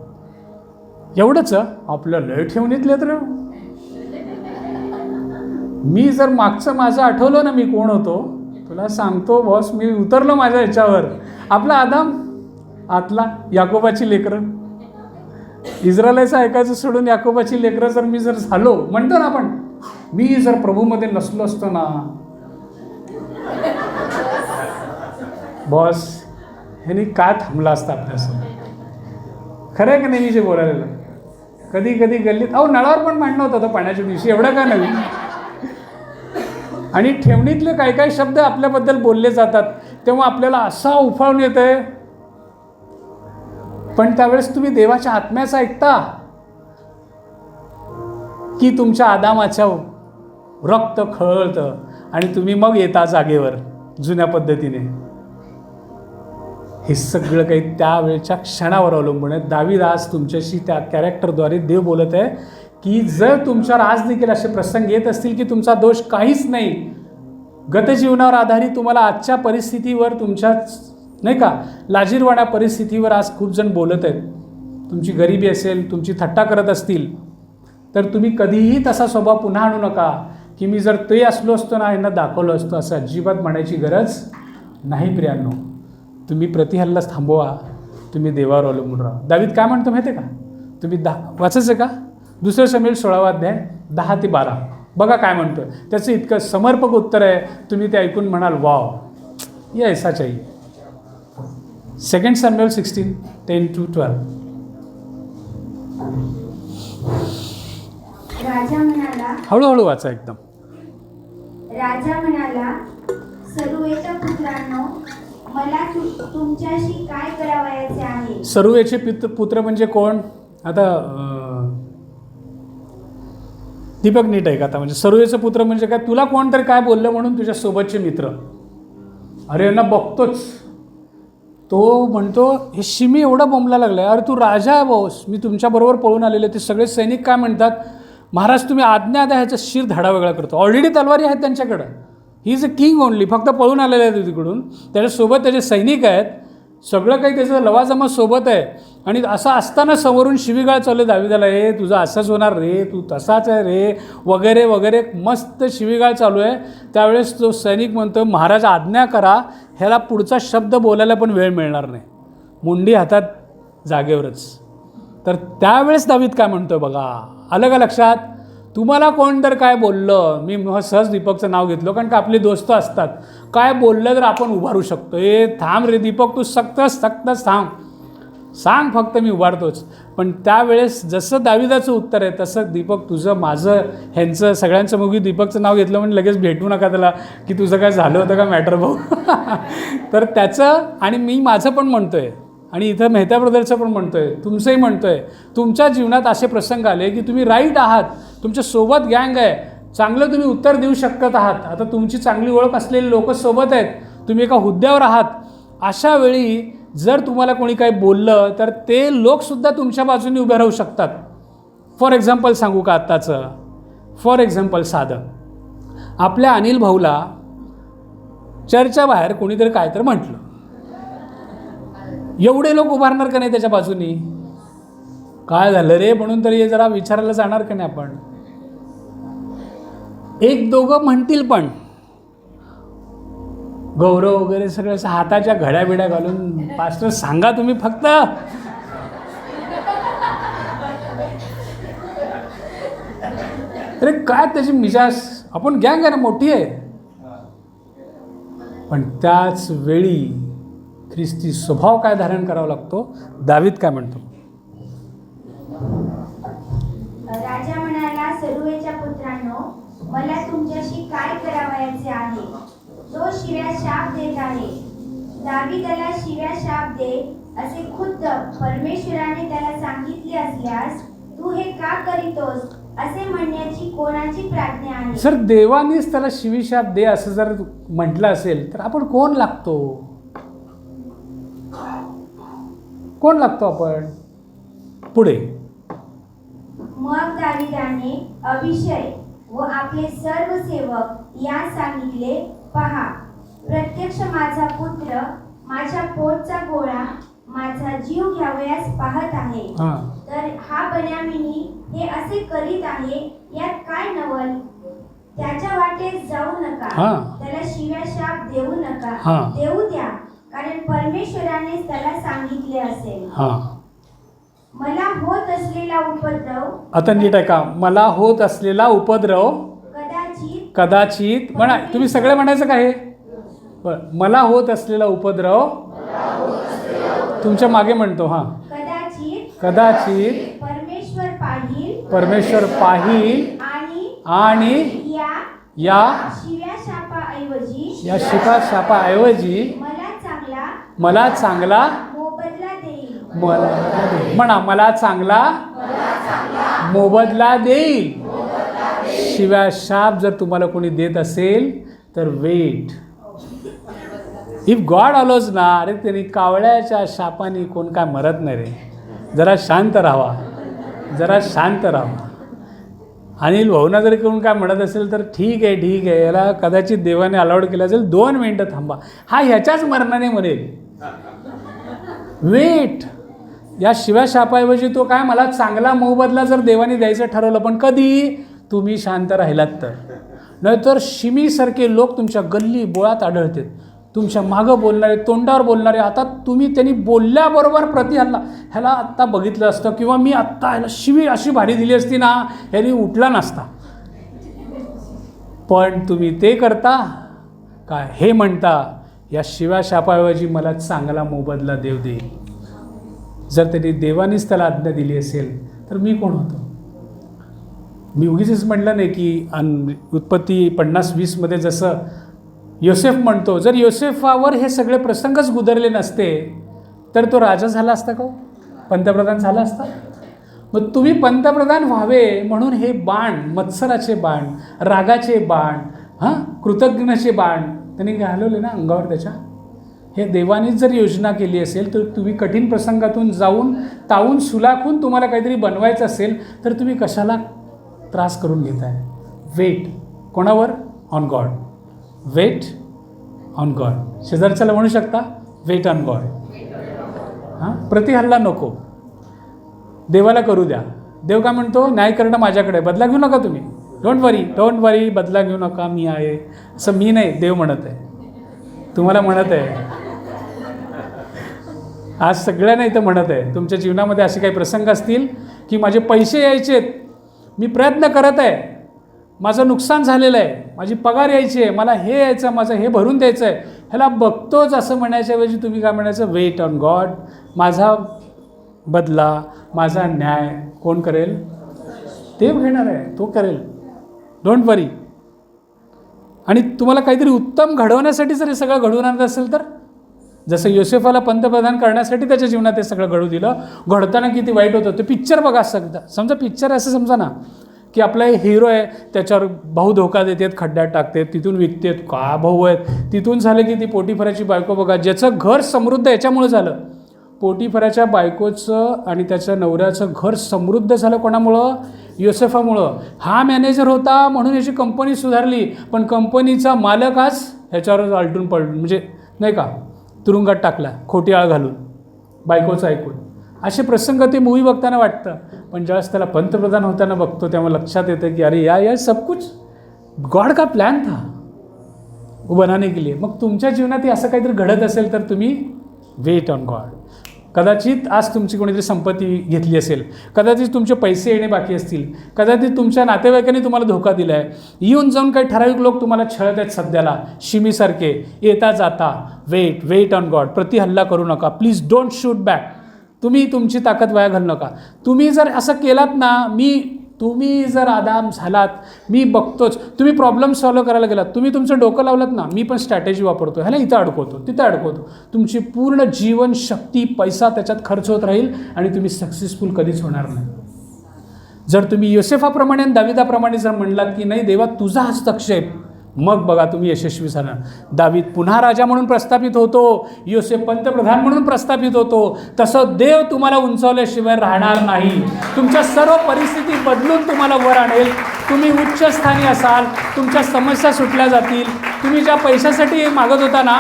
एवढंच आपलं लय ठेवणीतले तर. मी जर मागचं माझं आठवलं ना, मी कोण होतो, तुला सांगतो बॉस, मी उतरलो माझ्या ह्याच्यावर. आपला आदाम, आतला याकोबाची लेकरं, इस्रायलाचं ऐकायचं सोडून याकोबाची लेकरं जर मी जर झालो, म्हणतो ना आपण, मी जर प्रभूमध्ये नसलो असतो ना बॉस, ह्यानी काय थांबला असता आपल्यासमोर. खरं आहे की नाही मी जे बोलायला? कधी कधी गल्लीत अहो नळावर पण भांडणं होतं पाण्याच्या दिवशी, एवढं का नवीन. आणि ठेवणीतले काही काही शब्द आपल्याबद्दल बोलले जातात तेव्हा आपल्याला असा उफाळून येत आहे. पण त्यावेळेस तुम्ही देवाच्या आत्म्याचं ऐकता की तुमच्या आदामाच्या रक्त खळतं आणि तुम्ही मग येता जागेवर जुन्या पद्धतीने? हे सगळं काही त्यावेळच्या क्षणावर अवलंबून आहे. दावीद आज तुमच्याशी त्या कॅरेक्टरद्वारे देव बोलत आहे की जर तुमच्यावर आज देखील असे प्रसंग येत असतील की तुमचा दोष काहीच नाही, गतजीवनावर आधारित तुम्हाला आजच्या परिस्थितीवर, तुमच्या नाही का लाजीरवाण्या परिस्थितीवर आज खूप जण बोलत आहेत, तुमची गरिबी असेल, तुमची थट्टा करत असतील, तर तुम्ही कधीही तसा स्वभाव पुन्हा आणू नका की मी जर ते असलो असतो ना यांना दाखवलं असतं, असं अजिबात म्हणायची गरज नाही प्रियांनो. तुम्ही प्रतिहल्लाच थांबवा, तुम्ही देवावर अवलंबून राहा. दावीद काय म्हणतो माहिती आहे का? तुम्ही वाचायचं का 2 शमूएल 16वा अध्याय 10 ते 12 बघा काय म्हणतोय. त्याचं इतकं समर्पक उत्तर आहे, तुम्ही ते ऐकून म्हणाल वाव, ये ऐसा चाहिए. 2 शमूएल 16 10-12. राजा म्हणाला, हळूहळू वाचा एकदम. राजा म्हणाला, सरूयाच्या पुत्रांनो, मला तुमच्याशी काय करावयाचे आहे? सरूयाचे पुत्र म्हणजे कोण? आता दीपक नीट आहे का? आता म्हणजे सरूयाचे पुत्र म्हणजे काय? तुला कोणतरी काय बोललं म्हणून तुझ्या सोबतचे मित्र, अरे यांना बघतोच, तो म्हणतो हे शिमी एवढा बोंबला लागलाय, अरे तू राजा आहे बॉस, मी तुमच्याबरोबर पळून आलेले. ते सगळे सैनिक काय म्हणतात, महाराज तुम्ही आज्ञा द्या, ह्याचा शिर धडा वेगळा करतो. ऑलरेडी तलवारी आहेत त्यांच्याकडं, he is a king only, फक्त पळून आलेले आहेत तिकडून, त्याच्यासोबत त्याचे सैनिक आहेत, सगळं काही त्याचं लवाजमा सोबत आहे. आणि असं असताना समोरून शिवीगाळ चालू दावीदाला, हे तुझं असंच होणार रे, तू तसाच आहे रे, वगैरे वगैरे मस्त शिवीगाळ चालू आहे. त्यावेळेस तो सैनिक म्हणतो महाराज आज्ञा करा, ह्याला पुढचा शब्द बोलायला पण वेळ मिळणार नाही, मुंडी हातात जागेवरच. तर त्यावेळेस दावीद काय म्हणतो बघा, आलं का लक्षात? तुम्हाला कोण तर काय बोललं, मी सहज दीपकचं नाव घेतलं कारण का आपले दोस्त असतात, काय बोललं तर आपण उभारू शकतो. थांब रे दीपक, तू सक्तच थांब, सांग फक्त, मी उभारतोच. पण त्यावेळेस जसं दाविदाचं उत्तर आहे तसं दीपक तुझं, माझं, ह्यांचं, सगळ्यांचं मुगी दीपकचं नाव घेतलं म्हणजे लगेच भेटू नका त्याला की तुझं काय झालं होतं का मॅटर भाऊ. तर त्याचं, आणि मी माझं पण म्हणतो आहे, आणि इथं मेहता ब्रदरचं पण म्हणतो आहे, तुमचंही म्हणतो आहे, तुमच्या जीवनात असे प्रसंग आले की तुम्ही राईट आहात, तुमच्यासोबत गँग आहे, चांगलं तुम्ही उत्तर देऊ शकत आहात, आता तुमची चांगली ओळख असलेली लोक सोबत आहेत, तुम्ही एका हुद्द्यावर आहात. अशा वेळी जर तुम्हाला कोणी काही बोललं तर ते लोकसुद्धा तुमच्या बाजूने उभे राहू शकतात. फॉर एक्झाम्पल सांगू का आत्ताचं, फॉर एक्झाम्पल साधं, आपल्या अनिल भाऊला चर्चा बाहेर कोणीतरी काय तर म्हटलं, एवढे लोक उभारणार का नाही त्याच्या बाजूनी? काय झालं रे म्हणून तरी जरा विचारायला जाणार का नाही आपण? एक दोघं म्हणतील, पण गौरव वगैरे सगळं हाताच्या घड्या बिड्या घालून, पास्टर सांगा तुम्ही फक्त, अरे काय त्याची मिजाज, आपण गँग आहे ना, मोठी आहे. पण त्याच वेळी ख्रिस्ती स्वभाव काय धारण करावा लागतो? दावीद काय म्हणतो? राजा म्हणाला, सरूयाच्या पुत्रांनो, मला तुमच्याशी काय करावयाचे आहे? तो शिव्या शाप देत आहे. दावीदाला शिव्या शाप दे असे खुद्द परमेश्वराने त्याला सांगितले असल्यास तू हे का करीतोस असे म्हणण्याची कोणाची प्राज्ञा आहे? सर, देवानेच त्याला शिवीशाप दे असं जर म्हटलं असेल तर आपण कोण लागतो? कोण लागतो आपण? पुढे मग दावीदाने अभिषय व आपले सर्व सेवक या सांगितले, पहा, प्रत्यक्ष माझा पुत्र माझ्या पोटचा गोळा माझा जीव घ्यावयास पाहत आहे. तर हा बन्यामिनी हे असे करीत आहे, यात काय नवल? त्याच्या वाटेत जाऊ नका, त्याला शिव्या शाप देऊ नका, देऊ द्या, कारण परमेश्वराने त्याला सांगितले असेल. मला होत असलेला उपद्रव, आता नीट आहे का? मला होत असलेला उपद्रव कदाचित म्हणा, तुम्ही सगळे म्हणायचं का हे? मला होत असलेला उपद्रव तुमच्या मागे म्हणतो. कदाचित परमेश्वर पाहिल आणि या शिव्या शापाऐवजी मला चांगला म्हणा, मला चांगला मोबदला देईल. शिव्या शाप जर तुम्हाला कोणी देत असेल तर वेट. इफ गॉड अलोज ना, अरे त्यांनी कावळ्याच्या शापाने कोण काय मरत नाही रे. जरा शांत राहावा, जरा शांत राहावा. अनिल भाऊना जरी कोण काय म्हणत असेल तर ठीक आहे, याला कदाचित देवाने अलाउड केलं असेल, 2 मिनटं थांबा, हा ह्याच्याच मरणाने मरेल. वेट. या शिव्या शापाऐवजी तो काय, मला चांगला मोबदला जर देवाने द्यायचं ठरवलं, पण कधी? तुम्ही शांत राहिलात तर. नाहीतर शिमीसारखे लोक तुमच्या गल्ली बोळात आढळतात, तुमच्या मागं बोलणारे, तोंडावर बोलणारे. आता तुम्ही त्यांनी बोलल्याबरोबर प्रतिहल्ला, ह्याला आत्ता बघितलं असतं, किंवा मी आत्ता ह्याला शिवी अशी भारी दिली असती ना, ह्यानी उठला नसता. पण तुम्ही ते करता काय? हे म्हणता, या शिव्या शापाऐवजी मला चांगला मोबदला देव देईल. जर त्यांनी देवानीच त्याला आज्ञा दिली असेल तर मी कोण होतो? मी उगीच म्हटलं नाही की उत्पत्ती 50:20 मध्ये जसं योसेफ म्हणतो, जर योसेफावर हे सगळे प्रसंगच गुदरले नसते तर तो राजा झाला असता का? पंतप्रधान झाला असता? मग तुम्ही पंतप्रधान व्हावे म्हणून हे बाण, मत्सराचे बाण, रागाचे बाण, कृतज्ञतेचे बाण त्यांनी घालवले ना अंगावर त्याच्या. हे देवानीच जर योजना केली असेल तर तुम्ही कठीण प्रसंगातून जाऊन तावून सुलाखून तुम्हाला काहीतरी बनवायचं असेल तर तुम्ही कशाला त्रास करून घेताय? वेट. कोणावर? On God. Wait on God. शेजारच्याला म्हणू शकता, वेट ऑन गॉड. प्रतिहल्ला नको, देवाला करू द्या. देव काय म्हणतो? न्याय करणं माझ्याकडे, बदला घेऊ नका तुम्ही. डोंट वरी, बदला घेऊ नका, मी आहे. असं मी नाही, देव म्हणत आहे, तुम्हाला म्हणत आहे. आज सगळ्यांना इथं म्हणत आहे, तुमच्या जीवनामध्ये असे काही प्रसंग असतील की माझे पैसे यायचेत, मी प्रयत्न करत आहे, माझं नुकसान झालेलं आहे, माझी पगार यायची आहे, मला हे यायचं, माझं हे भरून द्यायचं आहे, ह्याला बघतोच असं म्हणायच्याऐवजी तुम्ही काय म्हणायचं, वेट ऑन गॉड. माझा बदला, माझा न्याय कोण करेल? देव घेणार आहे, तो करेल, डोंट वरी. आणि तुम्हाला काहीतरी उत्तम घडवण्यासाठी जर हे सगळं घडवून आणत असेल तर, जसं योसेफाला पंतप्रधान करण्यासाठी त्याच्या जीवनात हे सगळं घडू दिलं, घडताना किती वाईट होतं. ते पिक्चर बघा, समजा पिक्चर असं समजा ना की आपला हिरो आहे, त्याच्यावर भाऊ धोका देतात, खड्ड्यात टाकतात, तिथून विकतात, का भाऊ आहेत, तिथून झालं की ती पोटीफराची बायको बघा, ज्याचं घर समृद्ध याच्यामुळं झालं. पोटीफराच्या बायकोचं आणि त्याच्या नवऱ्याचं घर समृद्ध झालं कोणामुळं? योसेफामुळं. हा मॅनेजर होता म्हणून याची कंपनी सुधारली, पण कंपनीचा मालक आज ह्याच्यावर आलटून पडून, म्हणजे नाही का, तुरुंगात टाकला खोटी आळ घालून, बायकोचं ऐकून. असे प्रसंग ते मूवी बघताना वाटतं, पण ज्यावेळेस त्याला पंतप्रधान होताना बघतो तेव्हा लक्षात येतं की अरे या सब कुछ गॉड का प्लॅन था वो बनाने के लिए. मग तुमच्या जीवनात असं काहीतरी घडत असेल तर तुम्ही वेट ऑन गॉड. कदाचित आज तुमची कोणीतरी संपत्ती घेतली असेल, कदाचित तुमचे पैसे येणे बाकी असतील, कदाचित तुमच्या नातेवाईकांनी तुम्हाला धोका दिला आहे, येऊन जाऊन काही ठराविक लोक तुम्हाला छळत आहेत सध्याला शिमीसारखे येता जाता. Wait on God. प्रति हल्ला करू नका, प्लीज डोंट शूट बॅक. तुम्ही तुमची ताकद वाया घालू नका. तुम्ही जर असं केलात ना, तुम्ही जर आदाम झालात, मी बघतोच, तुम्ही प्रॉब्लेम सॉल्व्ह करायला गेलात, तुम्ही तुमचं डोकं लावलात ना, मी पण स्ट्रॅटेजी वापरतो, ह्याला इथं अडकवतो, तिथं अडकवतो, तुमची पूर्ण जीवन शक्ती पैसा त्याच्यात खर्च होत राहील आणि तुम्ही सक्सेसफुल कधीच होणार नाही. जर तुम्ही योसेफाप्रमाणे आणि दाविदाप्रमाणे जर म्हणलात की नाही देवा तुझा हस्तक्षेप, मग बघा तुम्ही यशस्वी झाला. दावीद पुन्हा राजा म्हणून प्रस्थापित होतो, योसेफ पंतप्रधान म्हणून प्रस्थापित होतो. तसं देव तुम्हाला उंचावल्याशिवाय राहणार नाही. तुमच्या सर्व परिस्थिती बदलून तुम्हाला वर आणेल. तुम्ही उच्च स्थानी असाल, तुमच्या समस्या सुटल्या जातील. तुम्ही ज्या पैशासाठी मागत होता ना,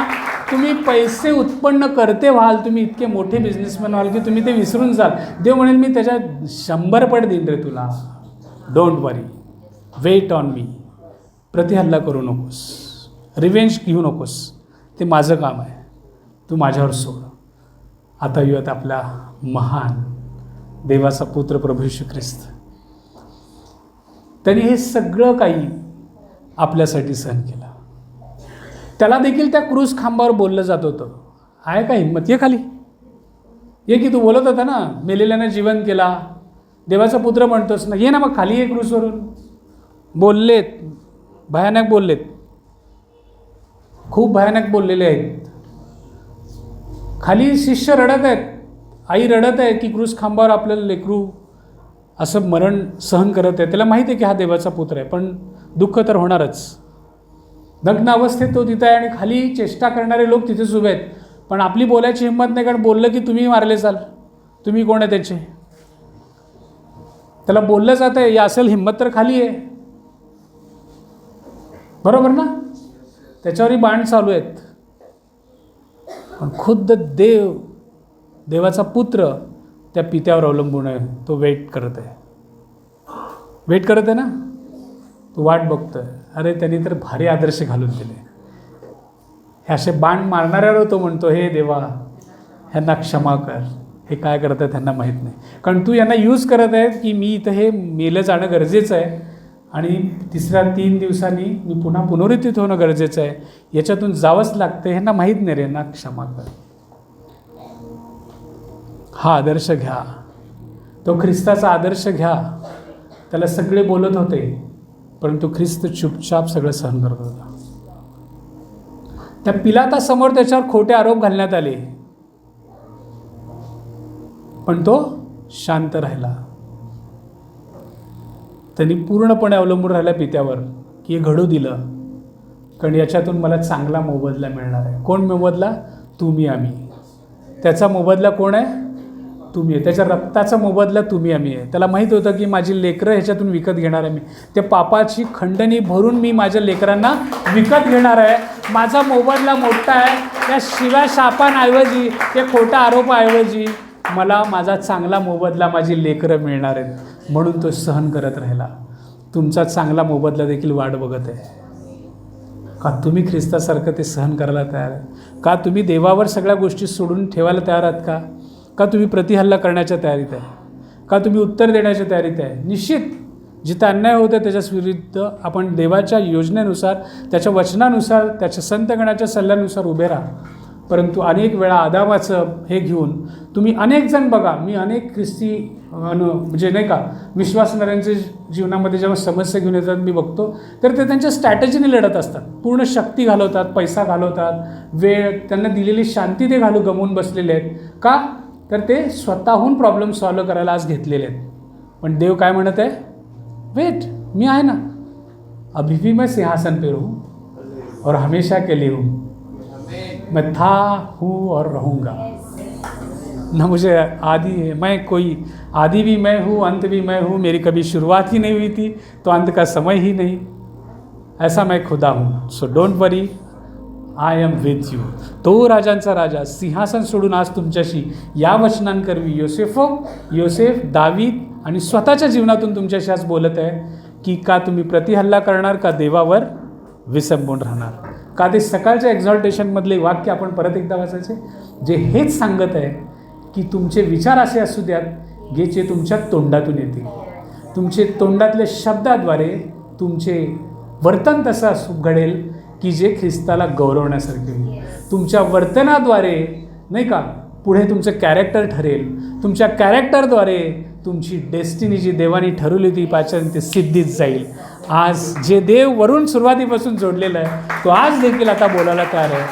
तुम्ही पैसे उत्पन्न करते व्हाल, तुम्ही इतके मोठे बिझनेसमॅन व्हाल की तुम्ही ते विसरून जाल. देव म्हणेल मी त्याच्या 100 पट देईन रे तुला, डोंट वरी, वेट ऑन मी. प्रतिहल्ला करू नकोस, रिव्हेंज घेऊ नकोस, ते माझं काम आहे, तू माझ्यावर सोड. आता येऊयात आपला महान देवाचा पुत्र प्रभू येशू ख्रिस्त. त्यांनी हे सगळं काही आपल्यासाठी सहन केलं. त्याला देखील त्या क्रूस खांबावर बोललं जात होतं, आहे का हिंमत, ये खाली ये, की तू बोलत होता ना मेलेल्याने जीवन केला, देवाचा पुत्र म्हणतोस ना, ये ना मग खाली ये क्रूसवरून. बोललेत, भयानक बोललेत, खूप भयानक बोललेले आहेत. खाली शिष्य रडत आहेत, आई रडत आहे की क्रूस खांबावर आपल्याला लेकरू असं मरण सहन करत आहे. त्याला माहिती आहे की हा देवाचा पुत्र आहे, पण दुःख तर होणारच. नग्न अवस्थेत तो तिथं आहे आणि खाली चेष्टा करणारे लोक तिथेच उभे आहेत, पण आपली बोलायची हिंमत नाही, कारण बोललं की तुम्ही मारले जाल, तुम्ही कोण आहे त्याचे. त्याला बोललं जात आहे, या असेल हिंमत तर खाली आहे, बरोबर ना. त्याच्यावरही बाण चालू आहेत, पण खुद्द देवाचा पुत्र त्या पित्यावर अवलंबून आहे. तो वेट करत आहे ना, तो वाट बघतोय. अरे त्यांनी तर भारी आदर्श घालून दिले. हे असे बाण मारणाऱ्यावर तो म्हणतो, हे देवा ह्यांना क्षमा कर, हे काय करत आहेत त्यांना माहीत नाही. कारण तू यांना यूज करत आहे की मी इथं हे मेलं जाणं गरजेचं आहे आणि तिसऱ्या 3 दिवसांनी मी पुन्हा पुनरुत्थित होणं गरजेचं आहे, याच्यातून जावंच लागतं, ह्यांना माहीत नाही रे, यांना क्षमा कर. हा आदर्श घ्या, तो ख्रिस्ताचा आदर्श घ्या. त्याला सगळे बोलत होते, परंतु ख्रिस्त चुपचाप सगळं सहन करत होता. त्या पिलातासमोर त्याच्यावर खोटे आरोप घालण्यात आले, पण तो शांत राहिला. त्यांनी पूर्णपणे अवलंबून राहिला पित्यावर की हे घडू दिलं, कारण याच्यातून मला चांगला मोबदला मिळणार आहे. कोण मोबदला? तुम्ही आम्ही. त्याचा मोबदला कोण आहे? तुम्ही आहे. त्याच्या रक्ताचा मोबदला तुम्ही आम्ही आहे. त्याला माहीत होतं की माझी लेकरं ह्याच्यातून विकत घेणार आहे मी. ते पापाची खंडणी भरून मी माझ्या लेकरांना विकत घेणार आहे. माझा मोबदला मोठा आहे. त्या शिव्या शापांऐवजी, त्या खोट्या आरोपाऐवजी मला माझा चांगला मोबदला, माझी लेकरं मिळणार आहेत. म्हणून तो सहन करत राहिला. तुमचा चांगला मोबदला देखील वाट बघत आहे. का तुम्ही ख्रिस्तासारखं ते सहन करायला तयार आहे? का तुम्ही देवावर सगळ्या गोष्टी सोडून ठेवायला तयार आहात का? का तुम्ही प्रतिहल्ला करण्याच्या तयारीत आहे? का तुम्ही उत्तर देण्याच्या तयारीत आहे? निश्चित जिथं अन्याय होतं त्याच्या विरुद्ध आपण देवाच्या योजनेनुसार, त्याच्या वचनानुसार, त्याच्या संतगणाच्या सल्ल्यानुसार उभे राहा. परंतु अनेक वेळा आदामाचं हे घेऊन तुम्ही अनेक जण बघा, मी अनेक ख्रिस्ती म्हणजे नाही का विश्वासणाऱ्यांच्या जीवनामध्ये जेव्हा समस्या घेऊन येतात मी बघतो, तर ते त्यांच्या स्ट्रॅटेजीने लढत असतात. पूर्ण शक्ती घालवतात, पैसा घालवतात, वेळ, त्यांना दिलेली शांती ते गमवून बसलेले आहेत. का? तर ते स्वतःहून प्रॉब्लेम सॉल्व्ह करायला आज घेतलेले आहेत. पण देव काय म्हणत आहे? वेट, मी आहे ना, अभी भी मैं सिंहासन पे हूँ और हमेशा के लिए हूँ. मैं था, हूँ और रहूँगा. ना मुझे मैं कोई आदि भी मैं हूँ, अंत भी मैं हूँ. मेरी कभी शुरुआत ही नहीं हुई थी तो अंत का समय ही नहीं. ऐसा मैं खुदा हूँ. So don't worry, I am with you. तो राजांचा राजा सिंहासन सोडून आज तुमच्याशी या वचनांकरवी योसेफ, दावीद आणि स्वतःच्या जीवनातून तुमच्याशी आज बोलत आहे की का तुम्ही प्रतिहल्ला करणार, का देवावर विसंबून राहणार. का ते सकाळच्या एक्झॉल्टेशनमधले वाक्य आपण परत एकदा वाचायचे, जे हेच सांगत आहे की तुमचे विचार असे असू द्यात जे तुमच्या तोंडातून येतील. तुमचे तोंडातल्या शब्दाद्वारे तुमचे वर्तन तसं असू घडेल की जे ख्रिस्ताला गौरवण्यासारखे होईल. तुमच्या वर्तनाद्वारे नाही का पुढे तुमचं कॅरेक्टर ठरेल. तुमच्या कॅरेक्टरद्वारे तुमची डेस्टिनी जी देवानी ठरवली होती पाचन ते सिद्धीत जाईल. आज जे देव वरून सुरुवातीपासून जोडलेलं आहे तो आज देखील आता बोलायला तयार आहे.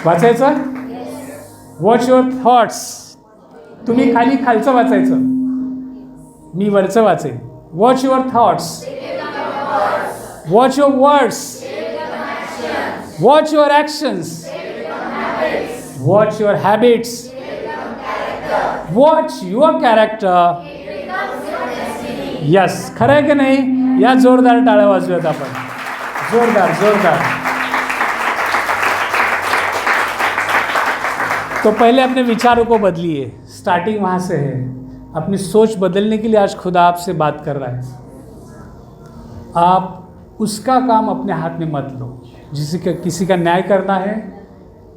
वाचायचं? Watch your thoughts. तुम्ही खालचं वाचायचं, मी वरचं वाचेन. Watch your thoughts, watch your words, watch your actions, watch your habits, watch your character. Yes, खरं आहे की नाही? या जोरदार टाळ्या वाजूयात आपण. जोरदार जोरदार. तो पहले अपने विचारों को बदलिए. स्टार्टिंग वहाँ से है. अपनी सोच बदलने के लिए आज खुदा आपसे बात कर रहा है. आप उसका काम अपने हाथ में मत लो. किसी का न्याय करना है,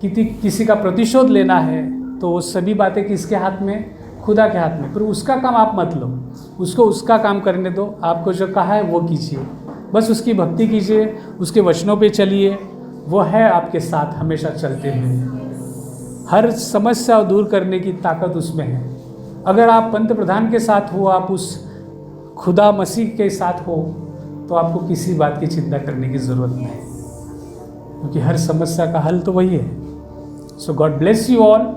किसी का प्रतिशोध लेना है, तो वो सभी बातें किसके हाथ में? खुदा के हाथ में. पर उसका काम आप मत लो, उसको उसका काम करने दो. आपको जो कहा है वो कीजिए, बस उसकी भक्ति कीजिए, उसके वचनों पे चलिए. वो है आपके साथ हमेशा चलते हुए. हर समस्या दूर करने की ताकत उसमें है. अगर आप पंत प्रधान के साथ हो, आप उस खुदा मसीह के साथ हो, तो आपको किसी बात की चिंता करने की ज़रूरत नहीं, क्योंकि हर समस्या का हल तो वही है. So God bless you all.